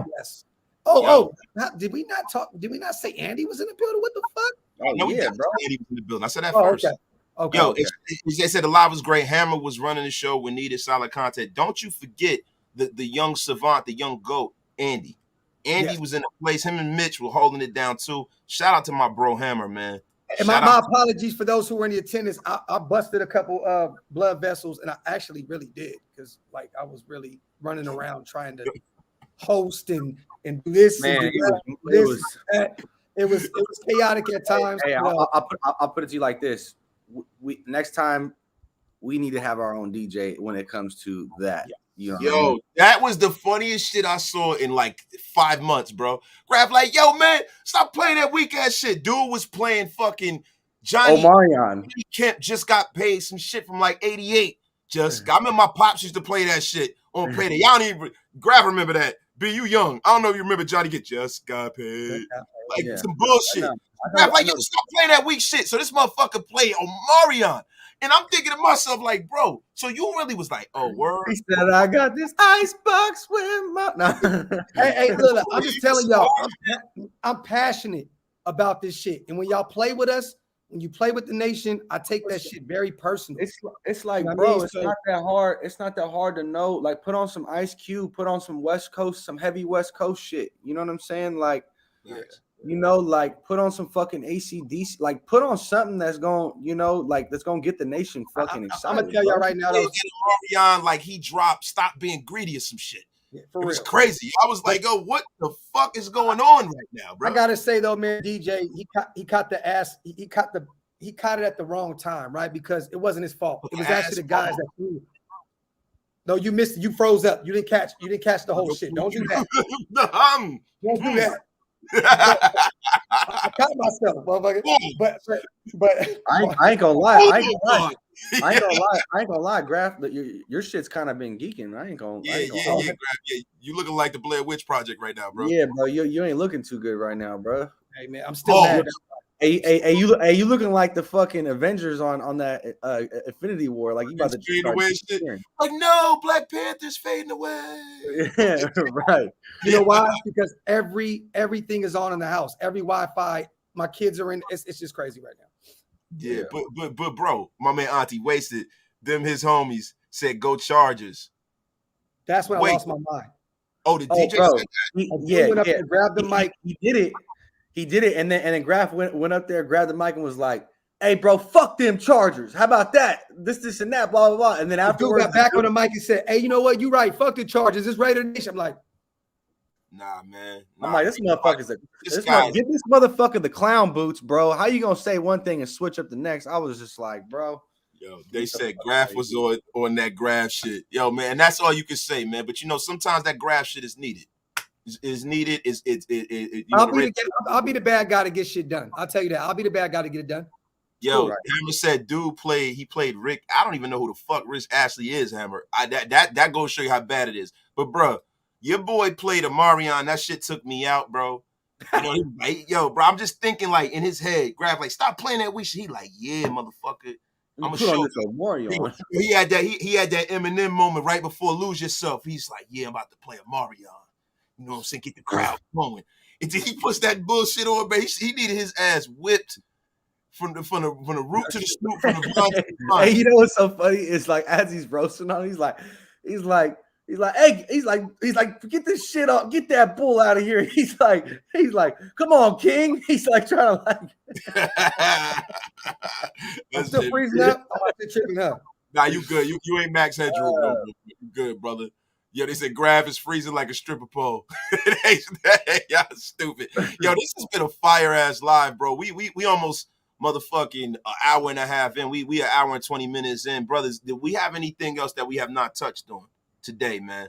Speaker 2: Did we not say Andy was in the building? What the fuck?
Speaker 1: No,
Speaker 3: yeah, bro.
Speaker 1: Andy was in the building. I said that first.
Speaker 2: Okay.
Speaker 1: Yo, they said the live was great. Hammer was running the show. We needed solid content. Don't you forget the young savant, the young GOAT, Andy. Andy was in the place. Him and Mitch were holding it down too. Shout out to my bro Hammer, man.
Speaker 2: And my apologies for those who were in the attendance. I busted a couple of blood vessels, and I actually really did, because like I was really running around trying to host and do this.
Speaker 3: Man,
Speaker 2: and do that. It was chaotic at times.
Speaker 3: Hey, I'll put it to you like this: we next time we need to have our own DJ when it comes to that. You know,
Speaker 1: yo, that was the funniest shit I saw in like 5 months, bro. Grab like, yo, man, stop playing that weak ass shit. Dude was playing fucking Johnny
Speaker 3: Omarion.
Speaker 1: Kemp just got paid some shit from like 88. I remember my pops used to play that shit on payday. Y'all don't even remember that. B, you young. I don't know if you remember Johnny Get just got paid. Like some bullshit. Grab like, yo, stop playing that weak shit. So this motherfucker played Omarion. And I'm thinking to myself, like, bro, so you really was like, oh, word?
Speaker 3: He said, I got this ice box with my... No.
Speaker 2: Hey, look, I'm just telling y'all, I'm passionate about this shit. And when y'all play with us, when you play with the nation, I take that shit very personal.
Speaker 3: It's like,
Speaker 2: you know
Speaker 3: bro,
Speaker 2: I mean?
Speaker 3: it's not that hard. It's not that hard to know. Like, put on some Ice Cube, put on some West Coast, some heavy West Coast shit. You know what I'm saying? Like, you know, like put on some fucking AC/DC, like put on something that's going, you know, like that's going to get the nation fucking excited.
Speaker 2: I'm gonna tell y'all right now, though,
Speaker 1: Omarion, like he dropped "Stop Being Greedy" or some shit.
Speaker 2: Yeah,
Speaker 1: it was crazy. I was like, "Oh, what the fuck is going on right now, bro?"
Speaker 2: I gotta say though, man, DJ, he caught the ass. He caught it at the wrong time, right? Because it wasn't his fault. It was actually the guys that threw it. No, you missed it. You froze up. You didn't catch the whole shit. Don't do that. Don't do that. I caught myself, motherfucker. But
Speaker 3: I ain't gonna lie. I ain't gonna lie, Graf. Your shit's kind of been geeking. I ain't gonna
Speaker 1: Graf. Yeah, you looking like the Blair Witch Project right now, bro.
Speaker 3: Yeah, bro. You ain't looking too good right now, bro.
Speaker 2: Hey man, I'm still mad.
Speaker 3: Hey, you looking like the fucking Avengers on that Infinity War, like you about to
Speaker 1: fade away shit. Like, no, Black Panther's fading away.
Speaker 3: Yeah, right.
Speaker 2: You know why? Because everything is on in the house. Every Wi-Fi, my kids are in. It's just crazy right now.
Speaker 1: Yeah, but bro, my man Auntie Wasted, his homies said go Chargers.
Speaker 2: That's when I lost my mind.
Speaker 1: Oh, the DJ said
Speaker 2: that? He went up and grabbed the mic.
Speaker 3: He did it, and then Graf went up there, grabbed the mic, and was like, "Hey, bro, fuck them Chargers. How about that? This, and that, blah blah blah." And then afterwards,
Speaker 2: got back on the mic and said, "Hey, you know what? You right. Fuck the Chargers. It's Raider Nation." I'm like,
Speaker 1: nah, man.
Speaker 3: I'm like, this motherfucker's give this motherfucker the clown boots, bro. How you gonna say one thing and switch up the next? I was just like, bro.
Speaker 1: Yo, they said Graf was on that Graf shit. Yo, man, and that's all you can say, man. But you know, sometimes that Graf shit is needed. Is needed.
Speaker 2: I'll be the bad guy to get shit done. I'll tell you that. I'll be the bad guy to get it done.
Speaker 1: Yo, Hammer said, dude played Rick. I don't even know who the fuck Rick Ashley is, Hammer. That goes to show you how bad it is. But bro, your boy played Omarion. That shit took me out, bro. You know, like, yo, bro, I'm just thinking like in his head, Graf like, stop playing that weak shit. He like, yeah, motherfucker. I'm gonna show you. He had that Eminem moment right before Lose Yourself. He's like, yeah, I'm about to play Omarion. You know what I'm saying? Get the crowd going. until he puts that bullshit on, man. He needed his ass whipped from the root to the snoot, from the blood to the blood.
Speaker 3: Hey, you know what's so funny? It's like as he's roasting on, he's like, hey, he's like, get this shit up, get that bull out of here. He's like, come on, King. He's like trying to like.
Speaker 2: I'm still freezing up. I'm actually tripping up.
Speaker 1: Nah, you good. You ain't Max Headroom, bro. You good, brother. Yo, they said Grav is freezing like a stripper pole. Y'all stupid. Yo, this has been a fire ass live, bro. We almost motherfucking an hour and a half in. We an hour and 20 minutes in, brothers. Did we have anything else that we have not touched on today, man?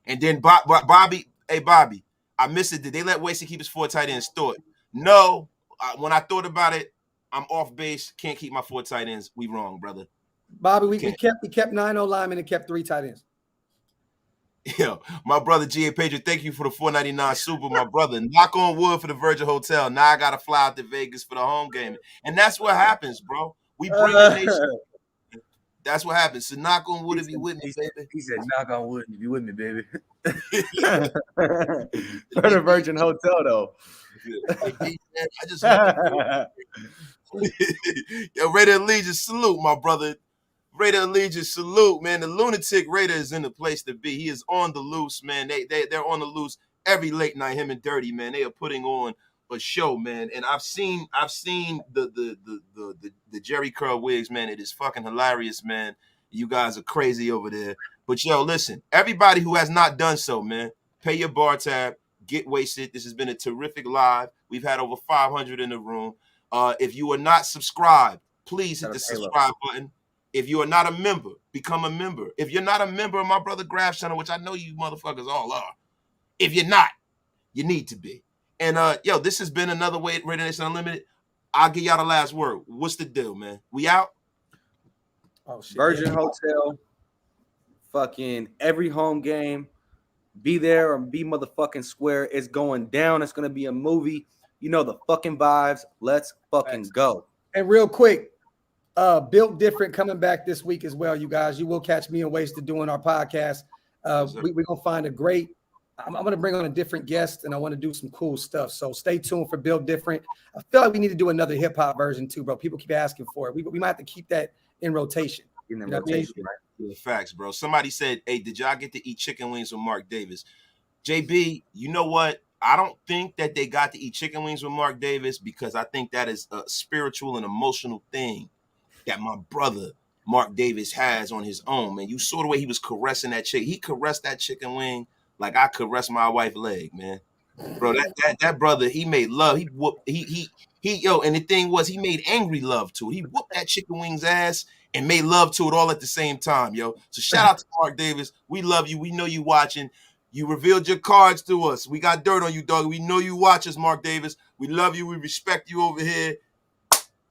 Speaker 1: And then Bobby, hey Bobby, I missed it. Did they let Wasted keep his 4 tight ends? Thought no. When I thought about it, I'm off base. Can't keep my 4 tight ends. We wrong, brother.
Speaker 2: Bobby, we kept 9 linemen and kept 3 tight ends.
Speaker 1: Yo, my brother G.A. Patriot, thank you for the $4.99 super, my brother. Knock on wood for the Virgin Hotel. Now I got to fly out to Vegas for the home game. And that's what happens, bro. We bring the nation. That's what happens. So knock on wood if you with me, baby.
Speaker 3: He said, knock on wood if you with me, baby. For the Virgin Hotel, though.
Speaker 1: I just Yo, Raider Allegiance, salute, my brother. Raider Allegiance, salute, man. The lunatic Raider is in the place to be. He is on the loose, man. They're on the loose every late night. Him and Dirty, man. They are putting on a show, man. And I've seen the Jerry Curl wigs, man. It is fucking hilarious, man. You guys are crazy over there. But yo, listen, everybody who has not done so, man, pay your bar tab, get wasted. This has been a terrific live. We've had over 500 in the room. If you are not subscribed, please hit the subscribe button. If you are not a member, become a member. If you're not a member of my brother Graf's channel, which I know you motherfuckers all are, if you're not, you need to be. And yo, this has been another way Raider Nation Unlimited. I'll give y'all the last word. What's the deal, man? We out?
Speaker 3: Oh shit. Virgin Hotel, fucking every home game. Be there or be motherfucking square. It's going down. It's gonna be a movie. You know the fucking vibes. Let's fucking go.
Speaker 2: And real quick, Built Different coming back this week as well, you guys. You will catch me and Wasted doing our podcast. We're gonna find a great. I'm gonna bring on a different guest, and I want to do some cool stuff. So stay tuned for Built Different. I feel like we need to do another hip hop version too, bro. People keep asking for it. We might have to keep that in rotation.
Speaker 3: Right?
Speaker 1: Yeah, facts, bro. Somebody said, "Hey, did y'all get to eat chicken wings with Mark Davis?" JB, you know what? I don't think that they got to eat chicken wings with Mark Davis because I think that is a spiritual and emotional thing that my brother Mark Davis has on his own, man. You saw the way he was caressing that chick. He caressed that chicken wing like I caressed my wife's leg, man. Bro, that brother, he made love. He whooped, yo, and the thing was he made angry love to it. He whooped that chicken wing's ass and made love to it all at the same time, yo. So shout out to Mark Davis. We love you. We know you watching. You revealed your cards to us. We got dirt on you, dog. We know you watch us, Mark Davis. We love you. We respect you over here.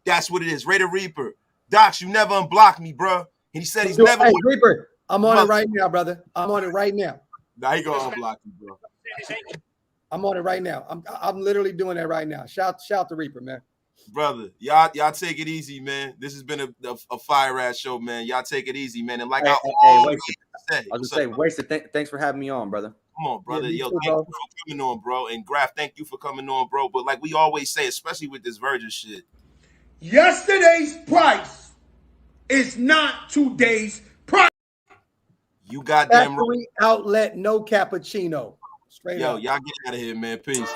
Speaker 1: That's what it is. Raider Reaper. Dox, you never unblocked me, bro. And he said he's never.
Speaker 2: Hey, Reaper, I'm on it right now, brother. I'm on it right now.
Speaker 1: Nah, he gonna unblock you, bro.
Speaker 2: I'm on it right now. I'm literally doing that right now. Shout to Reaper, man.
Speaker 1: Brother, y'all take it easy, man. This has been a fire ass show, man. Y'all take it easy, man. And like I always say,
Speaker 3: I was gonna say, Wasted, thanks for having me on, brother.
Speaker 1: Come on, brother.
Speaker 2: Yeah,
Speaker 1: Yo,
Speaker 2: too,
Speaker 1: thank you for coming on, bro. And Graf, thank you for coming on, bro. But like we always say, especially with this Virgin shit,
Speaker 4: yesterday's price is not today's price.
Speaker 1: You goddamn right.
Speaker 2: Factory outlet, no cappuccino. Straight
Speaker 1: Yo,
Speaker 2: up.
Speaker 1: y'all get out of here, man. Peace.